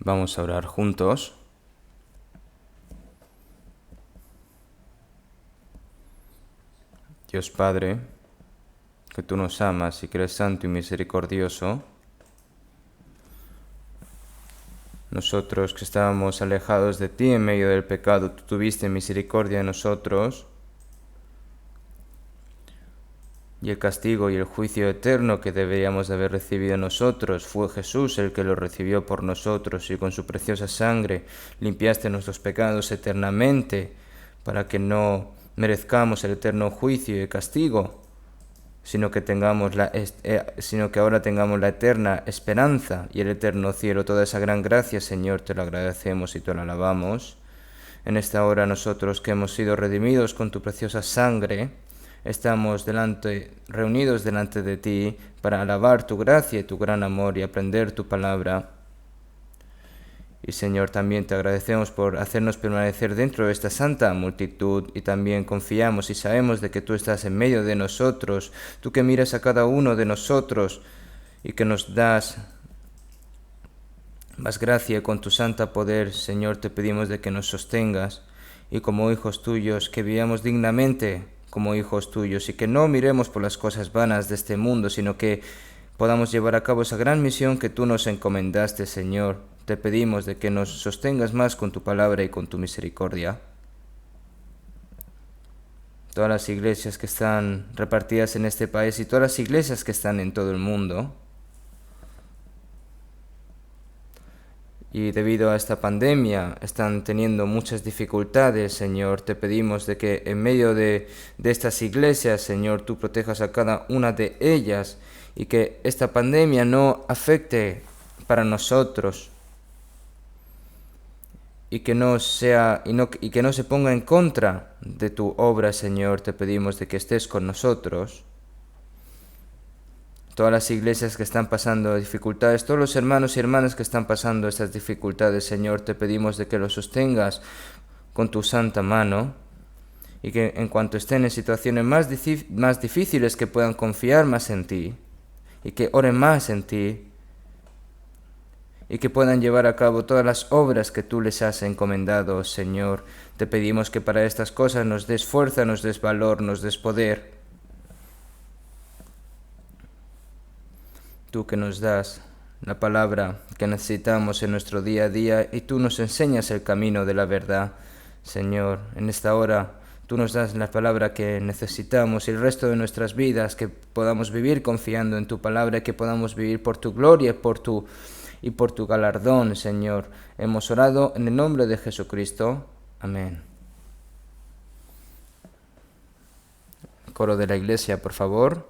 Vamos a orar juntos. Dios Padre, que tú nos amas y que eres santo y misericordioso, nosotros que estábamos alejados de ti en medio del pecado, tú tuviste misericordia de nosotros, y el castigo y el juicio eterno que deberíamos de haber recibido nosotros fue Jesús el que lo recibió por nosotros, y con su preciosa sangre limpiaste nuestros pecados eternamente para que no merezcamos el eterno juicio y el castigo, sino que ahora tengamos la eterna esperanza y el eterno cielo. Toda esa gran gracia, Señor, te lo agradecemos y te lo alabamos. En esta hora nosotros que hemos sido redimidos con tu preciosa sangre, estamos reunidos delante de ti para alabar tu gracia y tu gran amor y aprender tu palabra. Y Señor, también te agradecemos por hacernos permanecer dentro de esta santa multitud, y también confiamos y sabemos de que tú estás en medio de nosotros, tú que miras a cada uno de nosotros y que nos das más gracia con tu santa poder. Señor, te pedimos de que nos sostengas y como hijos tuyos, que vivamos dignamente como hijos tuyos y que no miremos por las cosas vanas de este mundo, sino que podamos llevar a cabo esa gran misión que tú nos encomendaste, Señor. Te pedimos de que nos sostengas más con tu palabra y con tu misericordia. Todas las iglesias que están repartidas en este país y todas las iglesias que están en todo el mundo, y debido a esta pandemia están teniendo muchas dificultades, Señor. Te pedimos de que en medio de estas iglesias, Señor, tú protejas a cada una de ellas y que esta pandemia no afecte para nosotros y que no se ponga en contra de tu obra, Señor. Te pedimos de que estés con nosotros. Todas las iglesias que están pasando dificultades, todos los hermanos y hermanas que están pasando estas dificultades, Señor, te pedimos de que los sostengas con tu santa mano y que en cuanto estén en situaciones más difíciles que puedan confiar más en ti y que oren más en ti y que puedan llevar a cabo todas las obras que tú les has encomendado, Señor. Te pedimos que para estas cosas nos des fuerza, nos des valor, nos des poder. Tú que nos das la palabra que necesitamos en nuestro día a día y tú nos enseñas el camino de la verdad, Señor. En esta hora tú nos das la palabra que necesitamos y el resto de nuestras vidas, que podamos vivir confiando en tu palabra y que podamos vivir por tu gloria y por tu galardón, Señor. Hemos orado en el nombre de Jesucristo. Amén. Coro de la iglesia, por favor.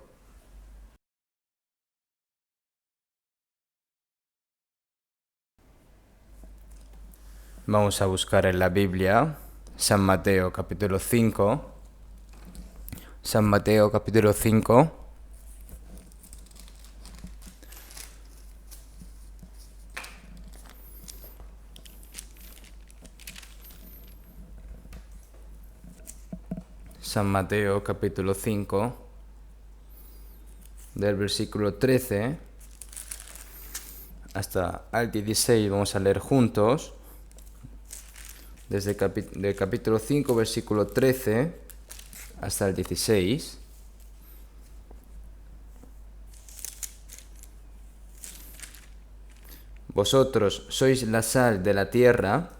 Vamos a buscar en la Biblia San Mateo capítulo 5. San Mateo capítulo 5. San Mateo capítulo 5, del versículo 13 hasta el 16. Vamos a leer juntos. Desde el capítulo 5, versículo 13 hasta el 16. Vosotros sois la sal de la tierra,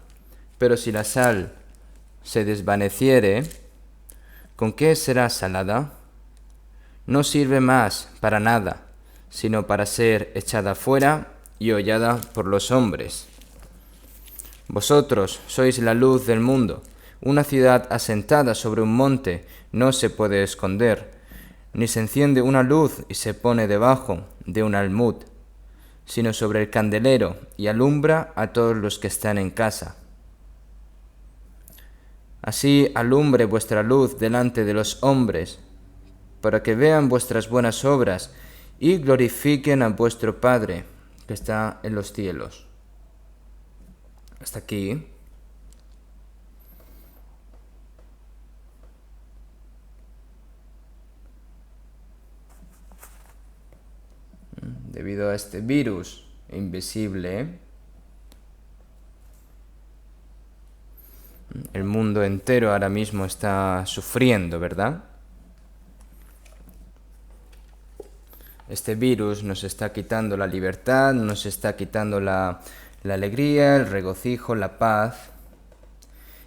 pero si la sal se desvaneciere, ¿con qué será salada? No sirve más para nada, sino para ser echada fuera y hollada por los hombres. Vosotros sois la luz del mundo. Una ciudad asentada sobre un monte no se puede esconder, ni se enciende una luz y se pone debajo de un almud, sino sobre el candelero, y alumbra a todos los que están en casa. Así alumbre vuestra luz delante de los hombres, para que vean vuestras buenas obras y glorifiquen a vuestro Padre que está en los cielos. Hasta aquí. Debido a este virus invisible, el mundo entero ahora mismo está sufriendo, ¿verdad? Este virus nos está quitando la libertad, nos está quitando la alegría, el regocijo, la paz.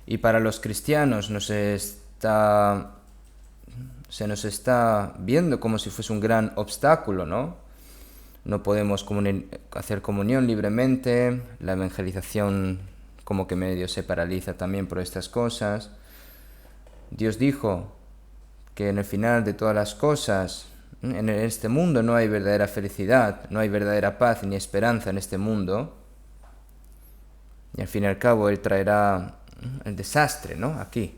Y para los cristianos se nos está viendo como si fuese un gran obstáculo, ¿no? No podemos hacer comunión libremente, la evangelización como que medio se paraliza también por estas cosas. Dios dijo que en el final de todas las cosas, en este mundo no hay verdadera felicidad, no hay verdadera paz ni esperanza en este mundo. Y al fin y al cabo Él traerá el desastre, ¿no? Aquí.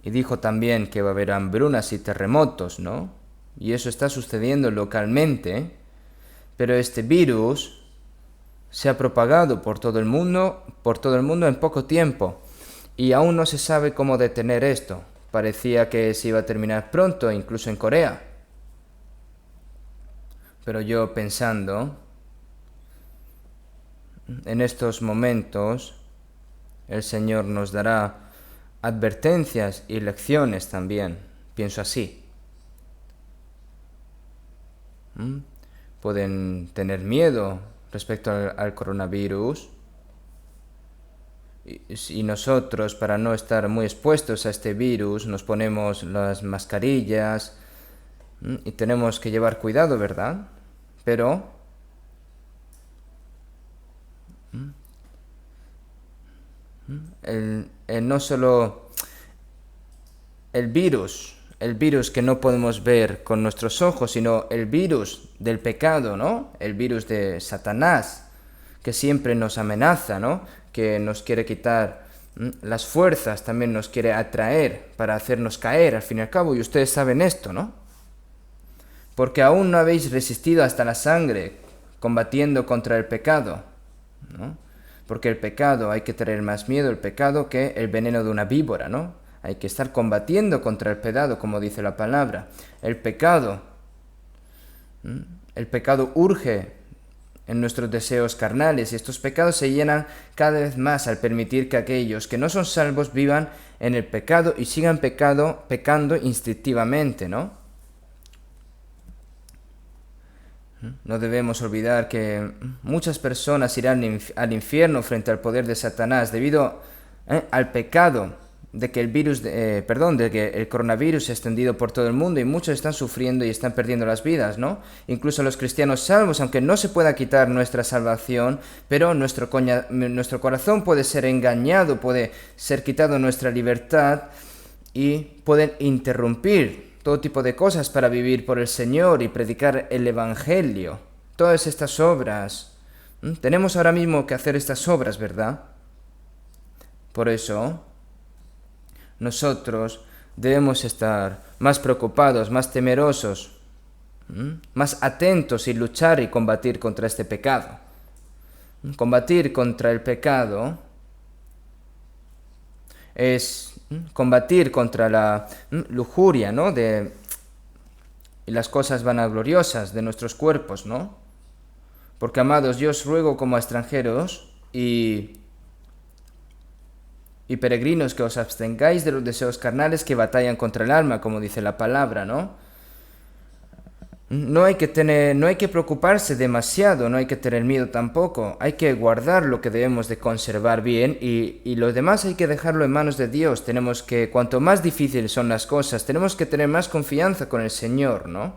Y dijo también que va a haber hambrunas y terremotos, ¿no? Y eso está sucediendo localmente, pero este virus se ha propagado por todo el mundo en poco tiempo, y aún no se sabe cómo detener esto. Parecía que se iba a terminar pronto, incluso en Corea. Pero yo pensando, en estos momentos, el Señor nos dará advertencias y lecciones también. Pienso así. Pueden tener miedo respecto al coronavirus. Y nosotros, para no estar muy expuestos a este virus, nos ponemos las mascarillas y tenemos que llevar cuidado, ¿verdad? Pero no solo el virus que no podemos ver con nuestros ojos, sino el virus del pecado, ¿no? El virus de Satanás, que siempre nos amenaza, ¿no? Que nos quiere quitar las fuerzas, también nos quiere atraer para hacernos caer, al fin y al cabo, y ustedes saben esto, ¿no? Porque aún no habéis resistido hasta la sangre, combatiendo contra el pecado, ¿no? Porque el pecado, hay que tener más miedo al pecado que el veneno de una víbora, ¿no? Hay que estar combatiendo contra el pecado, como dice la palabra. El pecado urge en nuestros deseos carnales, y estos pecados se llenan cada vez más al permitir que aquellos que no son salvos vivan en el pecado y sigan pecando instintivamente, ¿no? No debemos olvidar que muchas personas irán al infierno frente al poder de Satanás debido al pecado de que de que el coronavirus se ha extendido por todo el mundo, y muchos están sufriendo y están perdiendo las vidas, ¿no? Incluso los cristianos salvos, aunque no se pueda quitar nuestra salvación, pero nuestro corazón puede ser engañado, puede ser quitado nuestra libertad, y pueden interrumpir todo tipo de cosas para vivir por el Señor y predicar el Evangelio. Todas estas obras. Tenemos ahora mismo que hacer estas obras, ¿verdad? Por eso, nosotros debemos estar más preocupados, más temerosos, más atentos y luchar y combatir contra este pecado. Combatir contra el pecado es combatir contra la lujuria, ¿no? Y las cosas vanagloriosas de nuestros cuerpos, ¿no? Porque, amados, yo os ruego como a extranjeros y peregrinos que os abstengáis de los deseos carnales que batallan contra el alma, como dice la palabra, ¿no? No hay que preocuparse demasiado, no hay que tener miedo tampoco. Hay que guardar lo que debemos de conservar bien, y lo demás hay que dejarlo en manos de Dios. Cuanto más difíciles son las cosas, tenemos que tener más confianza con el Señor, ¿no?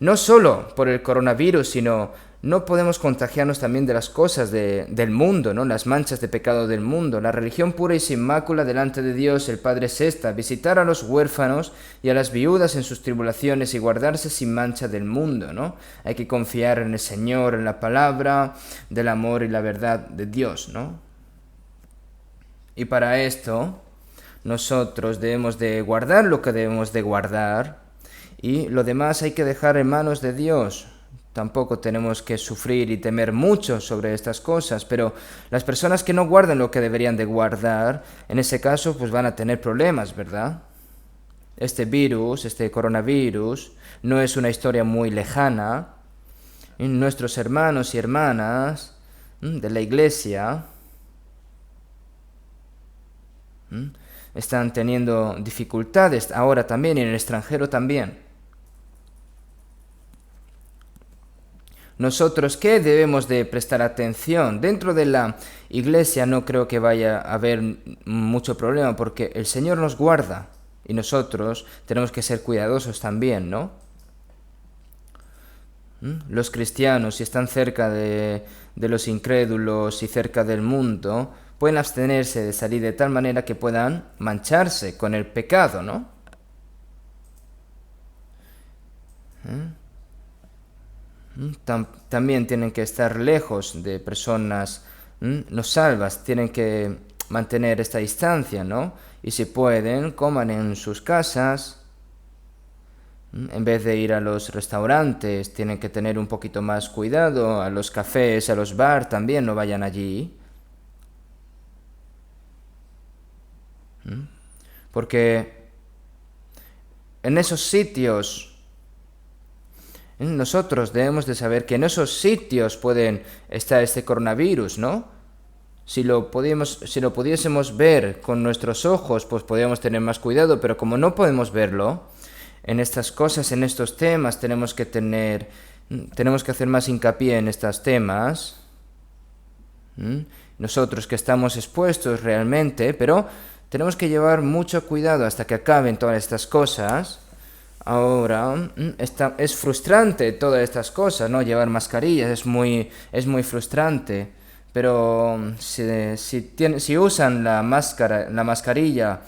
No solo por el coronavirus, sino no podemos contagiarnos también de las cosas del mundo, ¿no? Las manchas de pecado del mundo. La religión pura y sin mácula delante de Dios el Padre es esta: visitar a los huérfanos y a las viudas en sus tribulaciones y guardarse sin mancha del mundo, ¿no? Hay que confiar en el Señor, en la palabra del amor y la verdad de Dios, ¿no? Y para esto, nosotros debemos de guardar lo que debemos de guardar, y lo demás hay que dejar en manos de Dios. Tampoco tenemos que sufrir y temer mucho sobre estas cosas, pero las personas que no guardan lo que deberían de guardar, en ese caso, pues van a tener problemas, ¿verdad? Este coronavirus, no es una historia muy lejana. Y nuestros hermanos y hermanas de la Iglesia están teniendo dificultades ahora también, y en el extranjero también. Nosotros, ¿qué debemos de prestar atención? Dentro de la Iglesia no creo que vaya a haber mucho problema, porque el Señor nos guarda y nosotros tenemos que ser cuidadosos también, ¿no? Los cristianos, si están cerca de los incrédulos y cerca del mundo, pueden abstenerse de salir de tal manera que puedan mancharse con el pecado, ¿no? También tienen que estar lejos de personas no salvas, tienen que mantener esta distancia, ¿no? Y si pueden, coman en sus casas, en vez de ir a los restaurantes, tienen que tener un poquito más cuidado, a los cafés, a los bares también, no vayan allí. Porque en esos sitios, nosotros debemos de saber que en esos sitios pueden estar este coronavirus, ¿no? Si lo pudiésemos ver con nuestros ojos, pues podríamos tener más cuidado, pero como no podemos verlo, en estas cosas, en estos temas, tenemos que hacer más hincapié en estos temas. Nosotros que estamos expuestos realmente, pero tenemos que llevar mucho cuidado hasta que acaben todas estas cosas. Ahora, es frustrante todas estas cosas, ¿no? Llevar mascarillas es muy frustrante. Pero si usan la mascarilla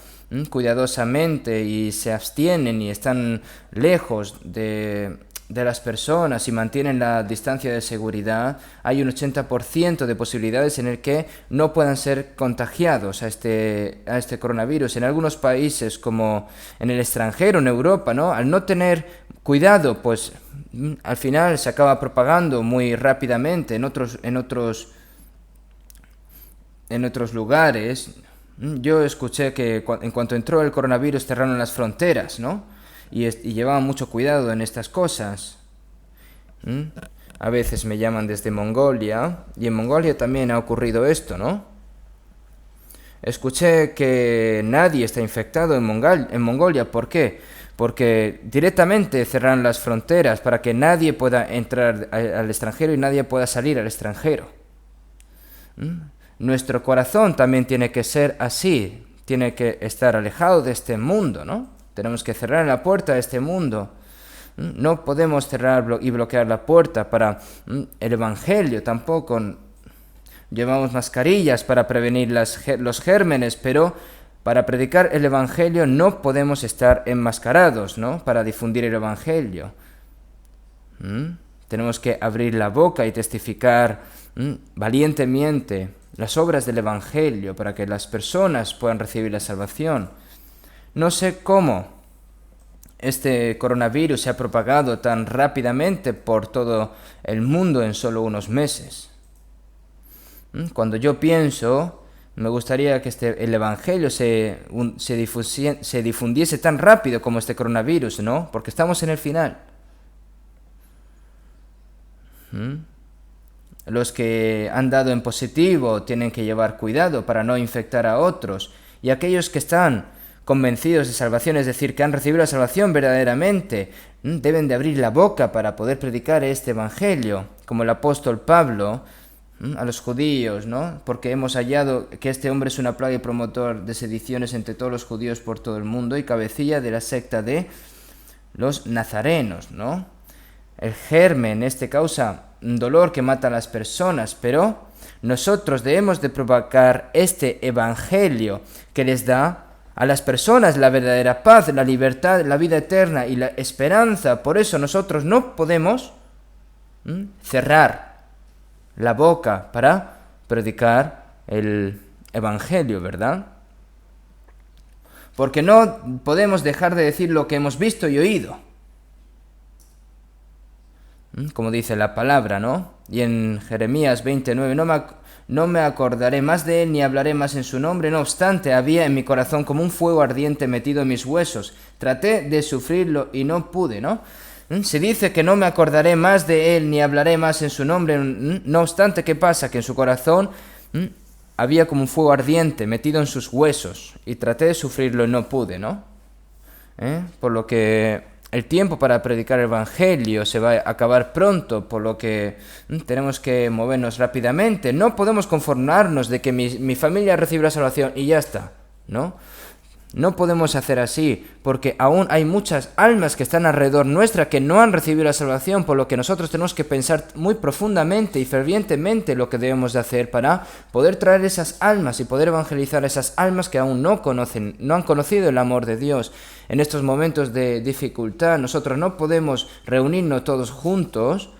cuidadosamente y se abstienen y están lejos de las personas y mantienen la distancia de seguridad, hay un 80% de posibilidades en el que no puedan ser contagiados a este coronavirus. En algunos países, como en el extranjero, en Europa, ¿no? Al no tener cuidado, pues al final se acaba propagando muy rápidamente en otros lugares. Yo escuché que en cuanto entró el coronavirus cerraron las fronteras, ¿no? Y llevaban mucho cuidado en estas cosas. A veces me llaman desde Mongolia, y en Mongolia también ha ocurrido esto, ¿no? Escuché que nadie está infectado en Mongolia. ¿Por qué? Porque directamente cerraron las fronteras para que nadie pueda entrar al extranjero y nadie pueda salir al extranjero. Nuestro corazón también tiene que ser así, tiene que estar alejado de este mundo, ¿no? Tenemos que cerrar la puerta a este mundo. No podemos cerrar y bloquear la puerta para el Evangelio, tampoco. Llevamos mascarillas para prevenir los gérmenes, pero para predicar el Evangelio no podemos estar enmascarados, ¿no? Para difundir el Evangelio. Tenemos que abrir la boca y testificar valientemente las obras del Evangelio para que las personas puedan recibir la salvación. No sé cómo este coronavirus se ha propagado tan rápidamente por todo el mundo en solo unos meses. Cuando yo pienso, me gustaría que el Evangelio se difundiese tan rápido como este coronavirus, ¿no? Porque estamos en el final. Los que han dado en positivo tienen que llevar cuidado para no infectar a otros. Y aquellos que están convencidos de salvación, es decir, que han recibido la salvación verdaderamente, deben de abrir la boca para poder predicar este Evangelio, como el apóstol Pablo a los judíos, ¿no? Porque hemos hallado que este hombre es una plaga y promotor de sediciones entre todos los judíos por todo el mundo y cabecilla de la secta de los nazarenos, ¿no? El germen causa un dolor que mata a las personas, pero nosotros debemos de propagar este Evangelio que les da a las personas la verdadera paz, la libertad, la vida eterna y la esperanza. Por eso nosotros no podemos cerrar la boca para predicar el Evangelio, ¿verdad? Porque no podemos dejar de decir lo que hemos visto y oído. Como dice la palabra, ¿no? Y en Jeremías 29, no me acordaré más de él ni hablaré más en su nombre. No obstante, había en mi corazón como un fuego ardiente metido en mis huesos. Traté de sufrirlo y no pude, ¿no? Se dice que no me acordaré más de él ni hablaré más en su nombre. No obstante, ¿qué pasa? Que en su corazón había como un fuego ardiente metido en sus huesos y traté de sufrirlo y no pude, ¿no? Por lo que el tiempo para predicar el Evangelio se va a acabar pronto, por lo que tenemos que movernos rápidamente. No podemos conformarnos de que mi familia recibe la salvación y ya está, ¿no? No podemos hacer así, porque aún hay muchas almas que están alrededor nuestra que no han recibido la salvación, por lo que nosotros tenemos que pensar muy profundamente y fervientemente lo que debemos de hacer para poder traer esas almas y poder evangelizar a esas almas que aún no conocen, no han conocido el amor de Dios. En estos momentos de dificultad, nosotros no podemos reunirnos todos juntos,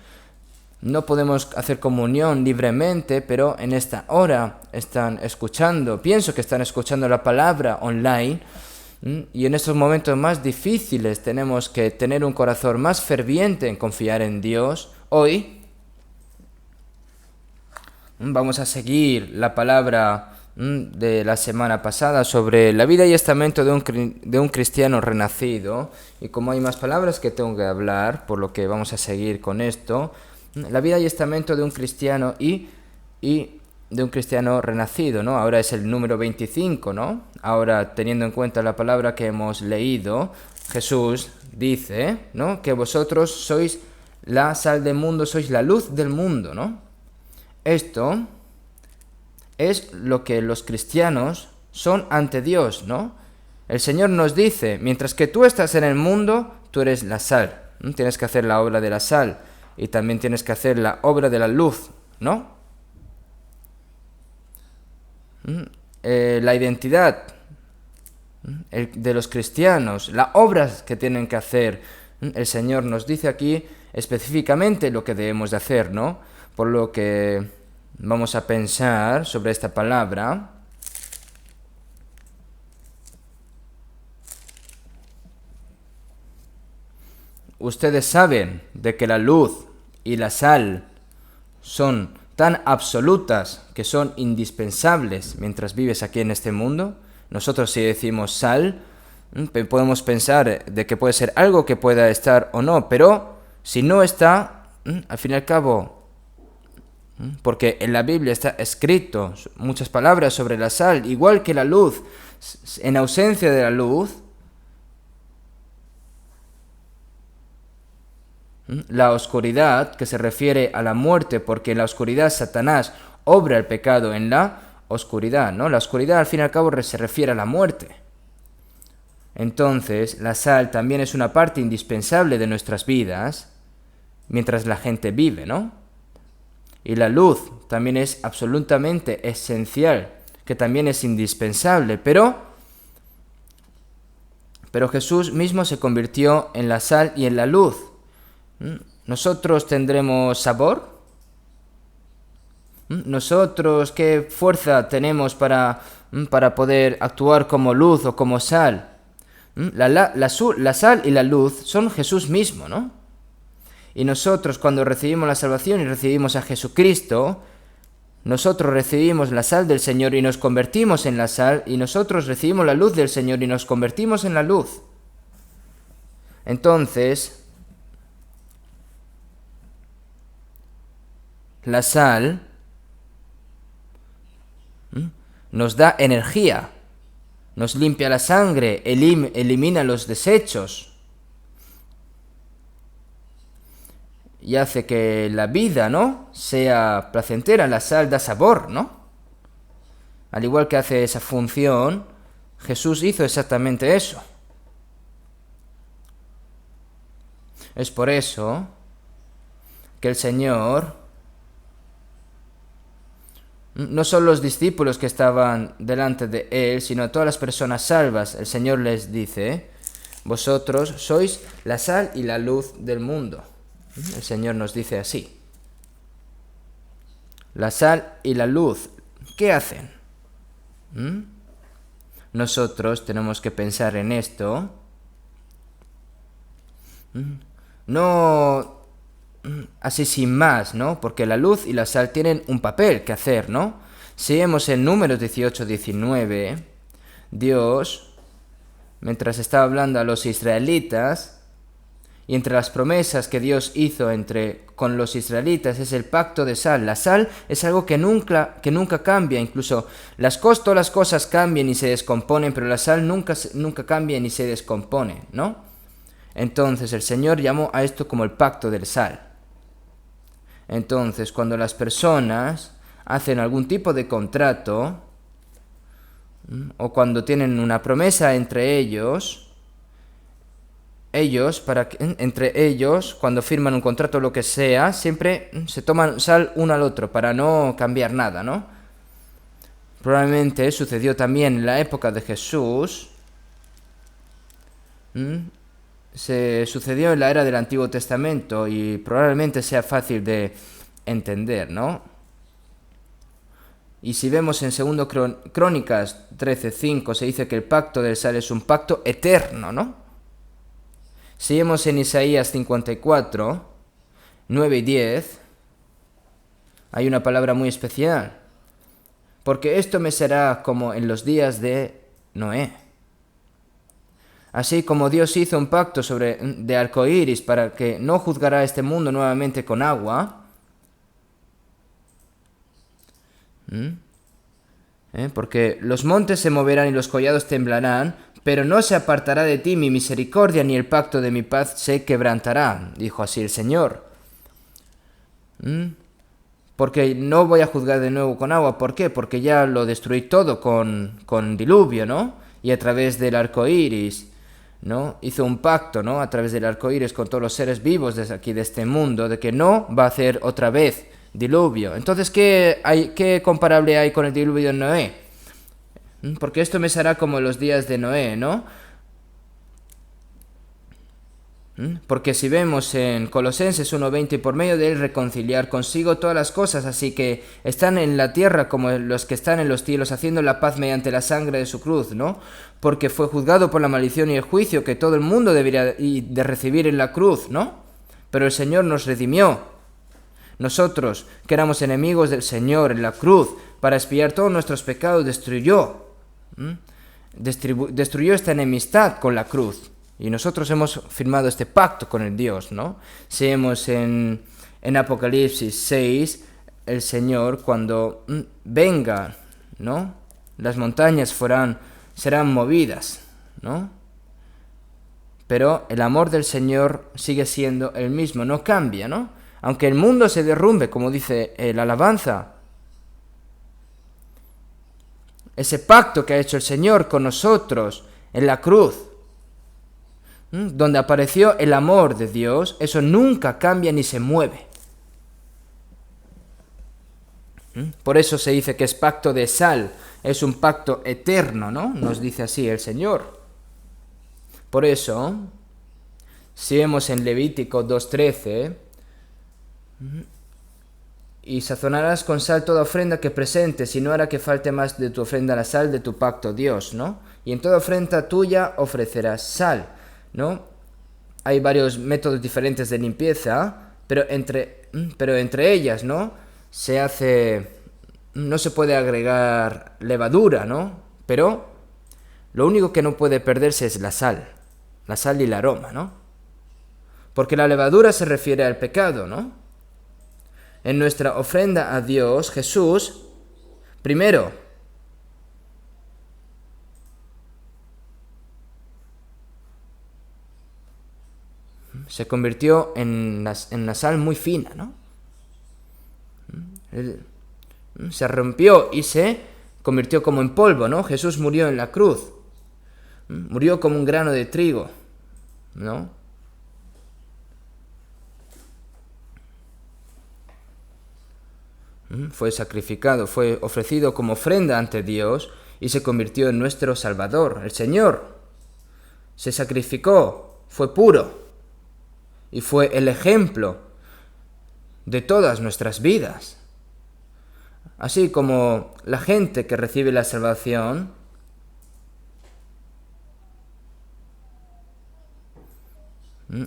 no podemos hacer comunión libremente, pero en esta hora están escuchando, pienso que están escuchando la palabra online, y en estos momentos más difíciles tenemos que tener un corazón más ferviente en confiar en Dios. Hoy vamos a seguir la palabra de la semana pasada sobre la vida y estamento de un cristiano renacido, y como hay más palabras que tengo que hablar, por lo que vamos a seguir con esto. La vida y estamento de un cristiano y de un cristiano renacido, ¿no? Ahora es el número 25, ¿no? Ahora, teniendo en cuenta la palabra que hemos leído, Jesús dice, ¿no?, que vosotros sois la sal del mundo, sois la luz del mundo, ¿no? Esto es lo que los cristianos son ante Dios, ¿no? El Señor nos dice, mientras que tú estás en el mundo, tú eres la sal, ¿no? Tienes que hacer la obra de la sal. Y también tienes que hacer la obra de la luz, ¿no? La identidad de los cristianos, las obras que tienen que hacer. El Señor nos dice aquí específicamente lo que debemos de hacer, ¿no? Por lo que vamos a pensar sobre esta palabra. Ustedes saben de que la luz y la sal son tan absolutas que son indispensables mientras vives aquí en este mundo. Nosotros, si decimos sal, podemos pensar de que puede ser algo que pueda estar o no, pero si no está, al fin y al cabo, porque en la Biblia está escrito muchas palabras sobre la sal, igual que la luz. En ausencia de la luz, la oscuridad, que se refiere a la muerte, porque en la oscuridad Satanás obra el pecado en la oscuridad, ¿no? La oscuridad, al fin y al cabo, se refiere a la muerte. Entonces, la sal también es una parte indispensable de nuestras vidas mientras la gente vive, ¿no? Y la luz también es absolutamente esencial, que también es indispensable, pero Jesús mismo se convirtió en la sal y en la luz. ¿Nosotros tendremos sabor? ¿Nosotros qué fuerza tenemos para poder actuar como luz o como sal? La sal y la luz son Jesús mismo, ¿no? Y nosotros, cuando recibimos la salvación y recibimos a Jesucristo, nosotros recibimos la sal del Señor y nos convertimos en la sal, y nosotros recibimos la luz del Señor y nos convertimos en la luz. Entonces, la sal nos da energía, nos limpia la sangre, elimina los desechos y hace que la vida, ¿no?, sea placentera. La sal da sabor, ¿no? Al igual que hace esa función, Jesús hizo exactamente eso. Es por eso que el Señor, no solo los discípulos que estaban delante de Él, sino a todas las personas salvas, el Señor les dice, vosotros sois la sal y la luz del mundo. El Señor nos dice así. La sal y la luz, ¿qué hacen? Nosotros tenemos que pensar en esto. No así sin más, ¿no? Porque la luz y la sal tienen un papel que hacer, ¿no? Si vemos en Números 18-19, Dios, mientras estaba hablando a los israelitas, y entre las promesas que Dios hizo con los israelitas es el pacto de sal. La sal es algo que nunca cambia, incluso todas las cosas cambian y se descomponen, pero la sal nunca cambia ni se descompone, ¿no? Entonces el Señor llamó a esto como el pacto del sal. Entonces, cuando las personas hacen algún tipo de contrato, o cuando tienen una promesa entre ellos, cuando firman un contrato o lo que sea, siempre se toman sal uno al otro para no cambiar nada, ¿no? Probablemente sucedió también en la época de Jesús. Se sucedió en la era del Antiguo Testamento y probablemente sea fácil de entender, ¿no? Y si vemos en 2 Crónicas 13:5 se dice que el pacto del sal es un pacto eterno, ¿no? Si vemos en Isaías 54, 9 y 10, hay una palabra muy especial. Porque esto me será como en los días de Noé. Así como Dios hizo un pacto de arco iris para que no juzgará este mundo nuevamente con agua. Porque los montes se moverán y los collados temblarán, pero no se apartará de ti mi misericordia, ni el pacto de mi paz se quebrantará, dijo así el Señor. Porque no voy a juzgar de nuevo con agua. ¿Por qué? Porque ya lo destruí todo con diluvio, ¿no? Y a través del arco iris, ¿no? Hizo un pacto, ¿no? A través del arco iris con todos los seres vivos desde aquí, de este mundo, de que no va a hacer otra vez diluvio. Entonces, ¿qué comparable hay con el diluvio de Noé? Porque esto me será como los días de Noé, ¿no? Porque si vemos en Colosenses 1:20, por medio de él reconciliar consigo todas las cosas, así que están en la tierra como los que están en los cielos, haciendo la paz mediante la sangre de su cruz, ¿no? Porque fue juzgado por la maldición y el juicio que todo el mundo debería de recibir en la cruz, ¿no? Pero el Señor nos redimió. Nosotros, que éramos enemigos del Señor en la cruz, para expiar todos nuestros pecados, destruyó esta enemistad con la cruz. Y nosotros hemos firmado este pacto con el Dios, ¿no? Si vemos en Apocalipsis 6, el Señor, cuando venga, ¿no? Las montañas serán movidas, ¿no? Pero el amor del Señor sigue siendo el mismo, no cambia, ¿no? Aunque el mundo se derrumbe, como dice la alabanza. Ese pacto que ha hecho el Señor con nosotros en la cruz, donde apareció el amor de Dios, eso nunca cambia ni se mueve. Por eso se dice que es pacto de sal, es un pacto eterno, ¿no? Nos dice así el Señor. Por eso, si vemos en Levítico 2:13, y sazonarás con sal toda ofrenda que presentes, y no hará que falte más de tu ofrenda la sal de tu pacto, Dios, ¿no? Y en toda ofrenda tuya ofrecerás sal, ¿no? Hay varios métodos diferentes de limpieza, pero entre ellas, ¿no? No se puede agregar levadura, ¿no? Pero lo único que no puede perderse es la sal y el aroma, ¿no? Porque la levadura se refiere al pecado, ¿no? En nuestra ofrenda a Dios, Jesús, primero, se convirtió en una sal muy fina, ¿no? Se rompió y se convirtió como en polvo, ¿no? Jesús murió en la cruz. Murió como un grano de trigo, ¿no? Fue sacrificado, fue ofrecido como ofrenda ante Dios y se convirtió en nuestro Salvador. El Señor se sacrificó, fue puro y fue el ejemplo de todas nuestras vidas. Así como la gente que recibe la salvación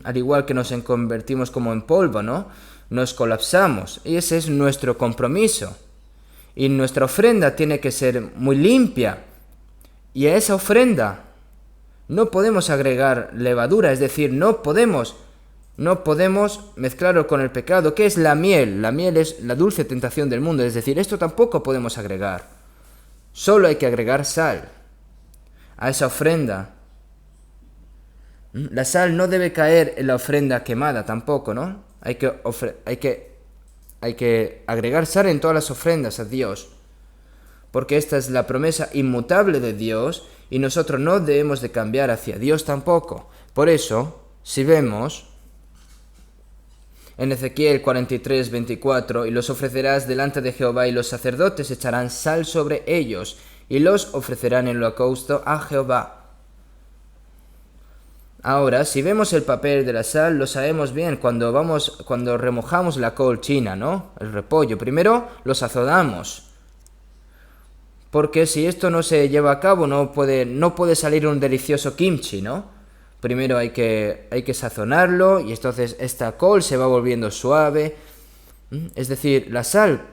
al igual que nos convertimos como en polvo, ¿no? Nos colapsamos y ese es nuestro compromiso. Y nuestra ofrenda tiene que ser muy limpia. Y a esa ofrenda no podemos agregar levadura, es decir, no podemos No podemos mezclarlo con el pecado. ¿Qué es la miel? La miel es la dulce tentación del mundo, es decir, esto tampoco podemos agregar. Solo hay que agregar sal a esa ofrenda. La sal no debe caer en la ofrenda quemada tampoco, ¿no? Hay que agregar sal en todas las ofrendas a Dios, porque esta es la promesa inmutable de Dios y nosotros no debemos de cambiar hacia Dios tampoco. Por eso, si vemos en Ezequiel 43, 24, y los ofrecerás delante de Jehová, y los sacerdotes echarán sal sobre ellos, y los ofrecerán en holocausto a Jehová. Ahora, si vemos el papel de la sal, lo sabemos bien cuando remojamos la col china, ¿no? El repollo. Primero lo sazonamos, porque si esto no se lleva a cabo, no puede salir un delicioso kimchi, ¿no? Primero hay que sazonarlo, y entonces esta col se va volviendo suave. Es decir, la sal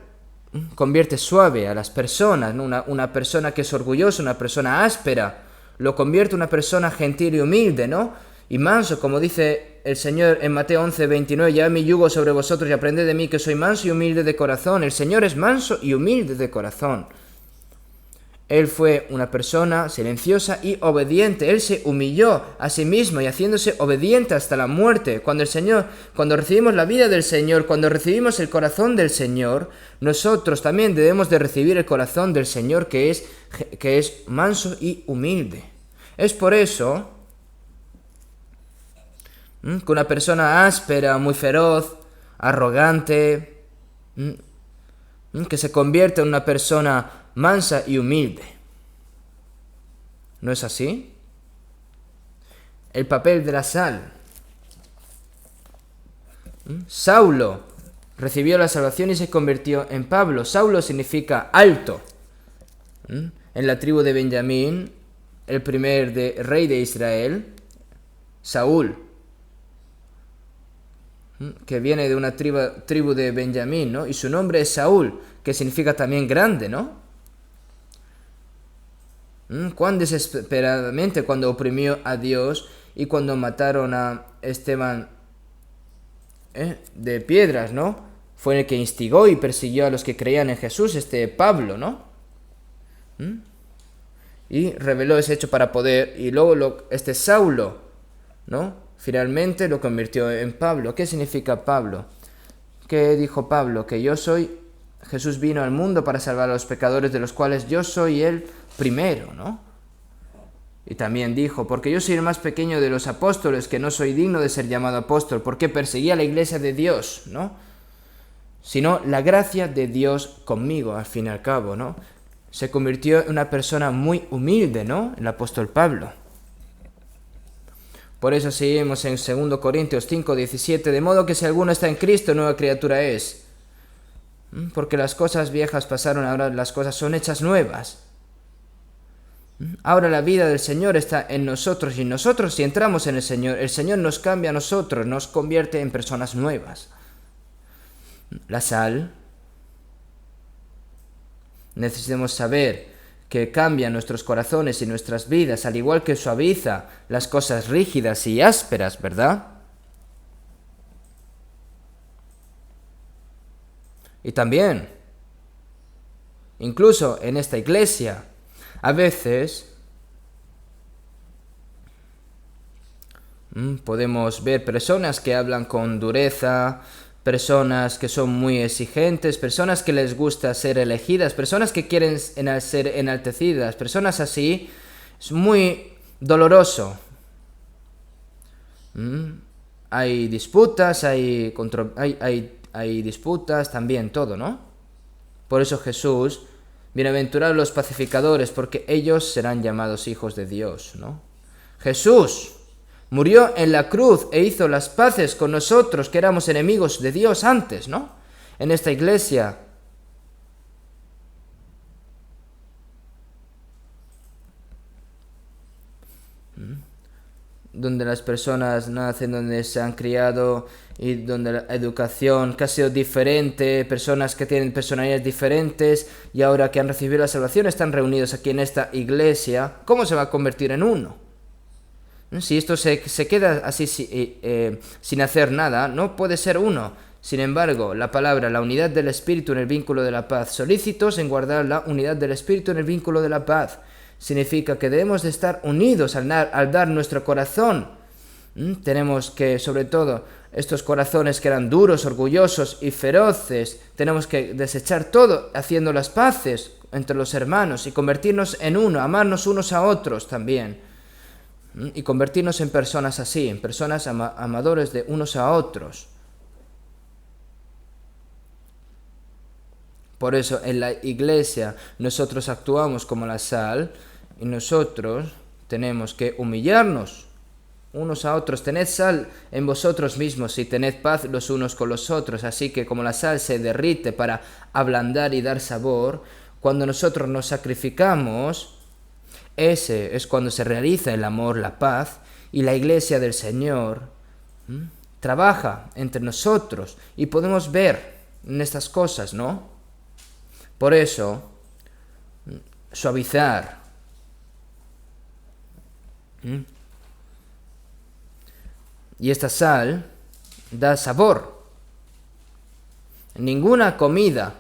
convierte suave a las personas, ¿no? Una persona que es orgullosa, una persona áspera, lo convierte en una persona gentil y humilde, ¿no? Y manso, como dice el Señor en Mateo 11, 29, llevad mi yugo sobre vosotros y aprended de mí, que soy manso y humilde de corazón. El Señor es manso y humilde de corazón. Él fue una persona silenciosa y obediente. Él se humilló a sí mismo y haciéndose obediente hasta la muerte. Cuando recibimos la vida del Señor, cuando recibimos el corazón del Señor, nosotros también debemos de recibir el corazón del Señor, que es manso y humilde. Es por eso que una persona áspera, muy feroz, arrogante, que se convierte en una persona mansa y humilde. ¿No es así? El papel de la sal. Saulo recibió la salvación y se convirtió en Pablo. Saulo significa alto. En la tribu de Benjamín, el primer rey de Israel, Saúl, que viene de una tribu de Benjamín, ¿no? Y su nombre es Saúl, que significa también grande, ¿no? Cuán desesperadamente cuando oprimió a Dios y cuando mataron a Esteban de piedras, ¿no? Fue el que instigó y persiguió a los que creían en Jesús, Pablo, ¿no? Y reveló ese hecho para poder, y luego Saulo, ¿no? Finalmente lo convirtió en Pablo. ¿Qué significa Pablo? ¿Qué dijo Pablo? Que Jesús vino al mundo para salvar a los pecadores, de los cuales yo soy el primero, ¿no? Y también dijo, porque yo soy el más pequeño de los apóstoles, que no soy digno de ser llamado apóstol, porque perseguía a la iglesia de Dios, ¿no? Sino la gracia de Dios conmigo, al fin y al cabo, ¿no? Se convirtió en una persona muy humilde, ¿no? El apóstol Pablo. Por eso seguimos en 2 Corintios 5, 17, de modo que si alguno está en Cristo, nueva criatura es. Porque las cosas viejas pasaron, ahora las cosas son hechas nuevas. Ahora la vida del Señor está en nosotros, y nosotros, si entramos en el Señor nos cambia a nosotros, nos convierte en personas nuevas. La sal, necesitamos saber que cambia nuestros corazones y nuestras vidas, al igual que suaviza las cosas rígidas y ásperas, ¿verdad? Y también, incluso en esta iglesia, a veces podemos ver personas que hablan con dureza, personas que son muy exigentes, personas que les gusta ser elegidas, personas que quieren ser enaltecidas, personas así. Es muy doloroso. Hay disputas, hay disputas, también todo, ¿no? Por eso Jesús, bienaventurados los pacificadores, porque ellos serán llamados hijos de Dios, ¿no? Jesús murió en la cruz e hizo las paces con nosotros, que éramos enemigos de Dios antes, ¿no? En esta iglesia, donde las personas nacen, donde se han criado y donde la educación que ha sido diferente, personas que tienen personalidades diferentes y ahora que han recibido la salvación están reunidos aquí en esta iglesia, ¿cómo se va a convertir en uno? Si esto se queda así sin hacer nada, no puede ser uno. Sin embargo, la palabra, la unidad del Espíritu en el vínculo de la paz, solícitos en guardar la unidad del Espíritu en el vínculo de la paz, significa que debemos de estar unidos al dar nuestro corazón. Tenemos que, sobre todo, estos corazones que eran duros, orgullosos y feroces, tenemos que desechar todo haciendo las paces entre los hermanos y convertirnos en uno, amarnos unos a otros también. Y convertirnos en personas así, en personas amadores de unos a otros. Por eso en la iglesia nosotros actuamos como la sal y nosotros tenemos que humillarnos unos a otros. Tened sal en vosotros mismos y tened paz los unos con los otros. Así que como la sal se derrite para ablandar y dar sabor, cuando nosotros nos sacrificamos, ese es cuando se realiza el amor, la paz, y la iglesia del Señor trabaja entre nosotros y podemos ver en estas cosas, ¿no? Por eso, suavizar. Y esta sal da sabor. Ninguna comida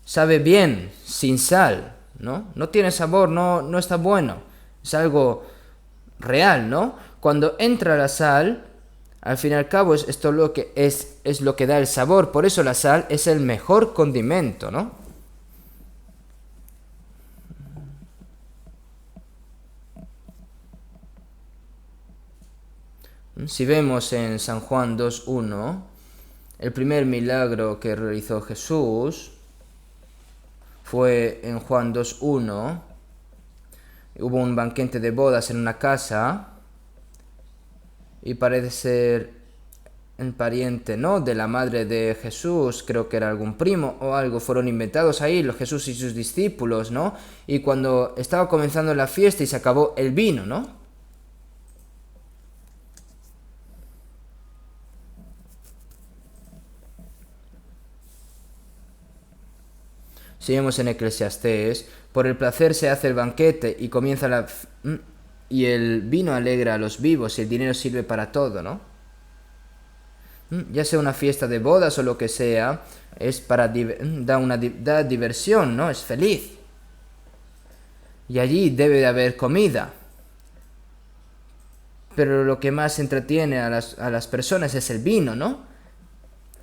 sabe bien sin sal, ¿no? No tiene sabor, no está bueno. Es algo real, ¿no? Cuando entra la sal, al fin y al cabo esto es lo que da el sabor. Por eso la sal es el mejor condimento, ¿no? Si vemos en San Juan 2.1, el primer milagro que realizó Jesús fue en Juan 2.1. Hubo un banquete de bodas en una casa y parece ser el pariente, ¿no?, de la madre de Jesús, creo que era algún primo o algo, fueron invitados ahí Jesús y sus discípulos, ¿no? Y cuando estaba comenzando la fiesta y se acabó el vino, ¿no? Si vemos en Eclesiastés, por el placer se hace el banquete y comienza y el vino alegra a los vivos y el dinero sirve para todo, ¿no? Ya sea una fiesta de bodas o lo que sea, es para da diversión, ¿no? Es feliz. Y allí debe de haber comida. Pero lo que más entretiene a las personas es el vino, ¿no?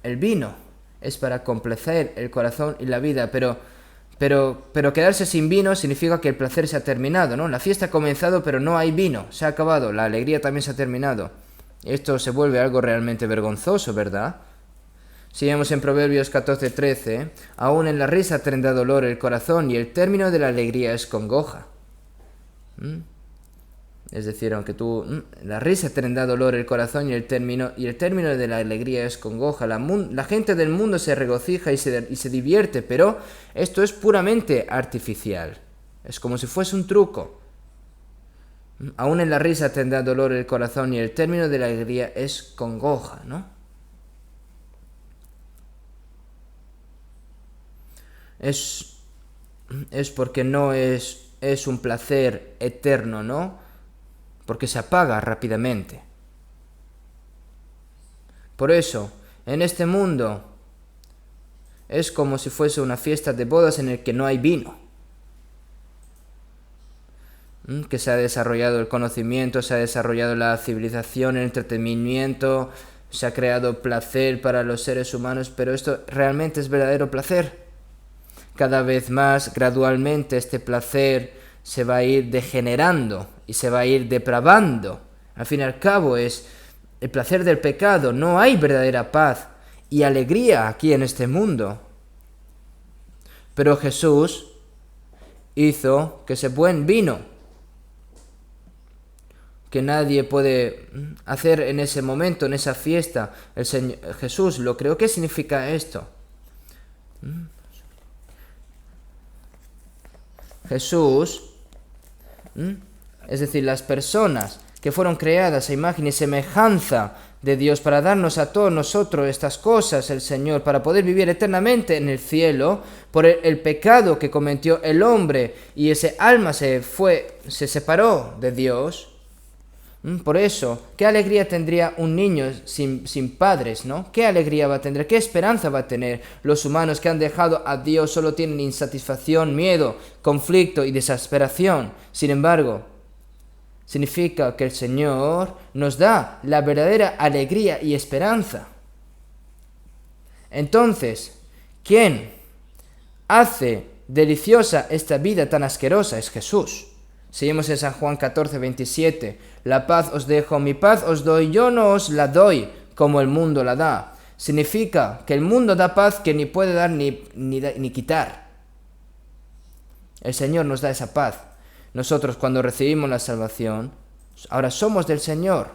El vino es para complacer el corazón y la vida, pero quedarse sin vino significa que el placer se ha terminado, ¿no? La fiesta ha comenzado, pero no hay vino, se ha acabado, la alegría también se ha terminado. Esto se vuelve algo realmente vergonzoso, ¿verdad? Si vemos en Proverbios 14:13, aún en la risa tendrá dolor el corazón y el término de la alegría es congoja. Es decir, aunque la risa tendrá dolor el corazón y el término de la alegría es congoja. La gente del mundo se regocija y se divierte, pero esto es puramente artificial. Es como si fuese un truco. Aún en la risa tendrá dolor el corazón y el término de la alegría es congoja, ¿no? Es porque no es un placer eterno, ¿no? Porque se apaga rápidamente. Por eso, en este mundo, es como si fuese una fiesta de bodas en el que no hay vino. Que se ha desarrollado el conocimiento, se ha desarrollado la civilización, el entretenimiento, se ha creado placer para los seres humanos, pero esto realmente es verdadero placer. Cada vez más, gradualmente, este placer se va a ir degenerando y se va a ir depravando. Al fin y al cabo es el placer del pecado. No hay verdadera paz y alegría aquí en este mundo. Pero Jesús hizo que ese buen vino, que nadie puede hacer en ese momento, en esa fiesta, el Señor Jesús lo creó. ¿Qué significa esto? Jesús, es decir, las personas que fueron creadas a imagen y semejanza de Dios para darnos a todos nosotros estas cosas, el Señor, para poder vivir eternamente en el cielo, por el pecado que cometió el hombre y ese alma se separó de Dios, Por eso, ¿qué alegría tendría un niño sin padres, ¿no? ¿Qué alegría va a tener? ¿Qué esperanza va a tener? Los humanos que han dejado a Dios solo tienen insatisfacción, miedo, conflicto y desesperación. Sin embargo, significa que el Señor nos da la verdadera alegría y esperanza. Entonces, ¿quién hace deliciosa esta vida tan asquerosa? Es Jesús. Seguimos en San Juan 14, 27. La paz os dejo, mi paz os doy, yo no os la doy como el mundo la da. Significa que el mundo da paz que ni puede dar ni quitar. El Señor nos da esa paz. Nosotros cuando recibimos la salvación, ahora somos del Señor.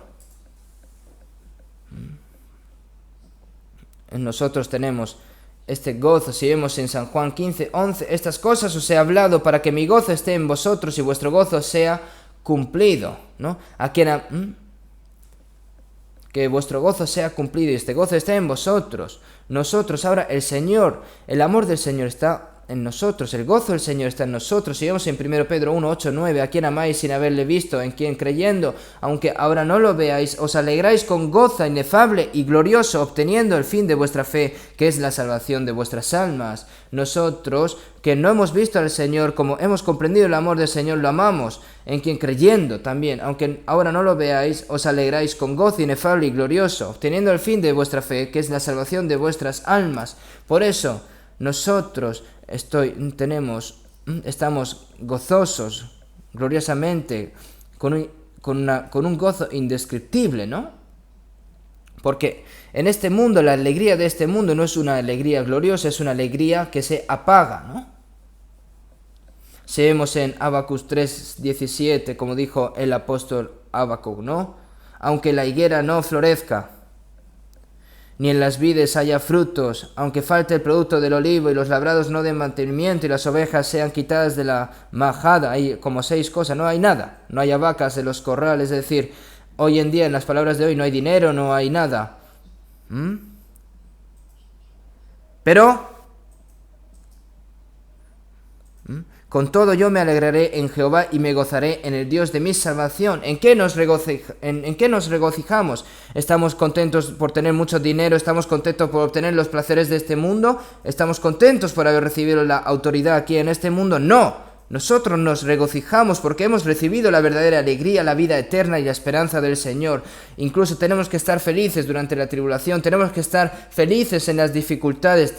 En nosotros tenemos este gozo. Si vemos en San Juan 15, 11, estas cosas os he hablado para que mi gozo esté en vosotros y vuestro gozo sea cumplido, ¿no? Que vuestro gozo sea cumplido y este gozo esté en vosotros. Nosotros ahora, el Señor, el amor del Señor está en nosotros, el gozo del Señor está en nosotros. Si vemos en 1 Pedro 1, 8, 9, a quien amáis sin haberle visto, en quien creyendo, aunque ahora no lo veáis, os alegráis con gozo inefable y glorioso, obteniendo el fin de vuestra fe, que es la salvación de vuestras almas. Nosotros, que no hemos visto al Señor, como hemos comprendido el amor del Señor, lo amamos, en quien creyendo también, aunque ahora no lo veáis, os alegráis con gozo inefable y glorioso, obteniendo el fin de vuestra fe, que es la salvación de vuestras almas. Por eso, nosotros estamos gozosos, gloriosamente, con un gozo indescriptible, ¿no? Porque en este mundo, la alegría de este mundo no es una alegría gloriosa, es una alegría que se apaga, ¿no? Si vemos en Habacuc 3:17, como dijo el apóstol Habacuc, ¿no? Aunque la higuera no florezca, ni en las vides haya frutos, aunque falte el producto del olivo y los labrados no den mantenimiento y las ovejas sean quitadas de la majada, hay como 6 cosas, no hay nada, no haya vacas de los corrales, es decir, hoy en día, en las palabras de hoy, no hay dinero, no hay nada. Pero, con todo yo me alegraré en Jehová y me gozaré en el Dios de mi salvación. ¿En qué nos regocijamos? ¿Estamos contentos por tener mucho dinero? ¿Estamos contentos por obtener los placeres de este mundo? ¿Estamos contentos por haber recibido la autoridad aquí en este mundo? No. Nosotros nos regocijamos porque hemos recibido la verdadera alegría, la vida eterna y la esperanza del Señor. Incluso tenemos que estar felices durante la tribulación, tenemos que estar felices en las dificultades.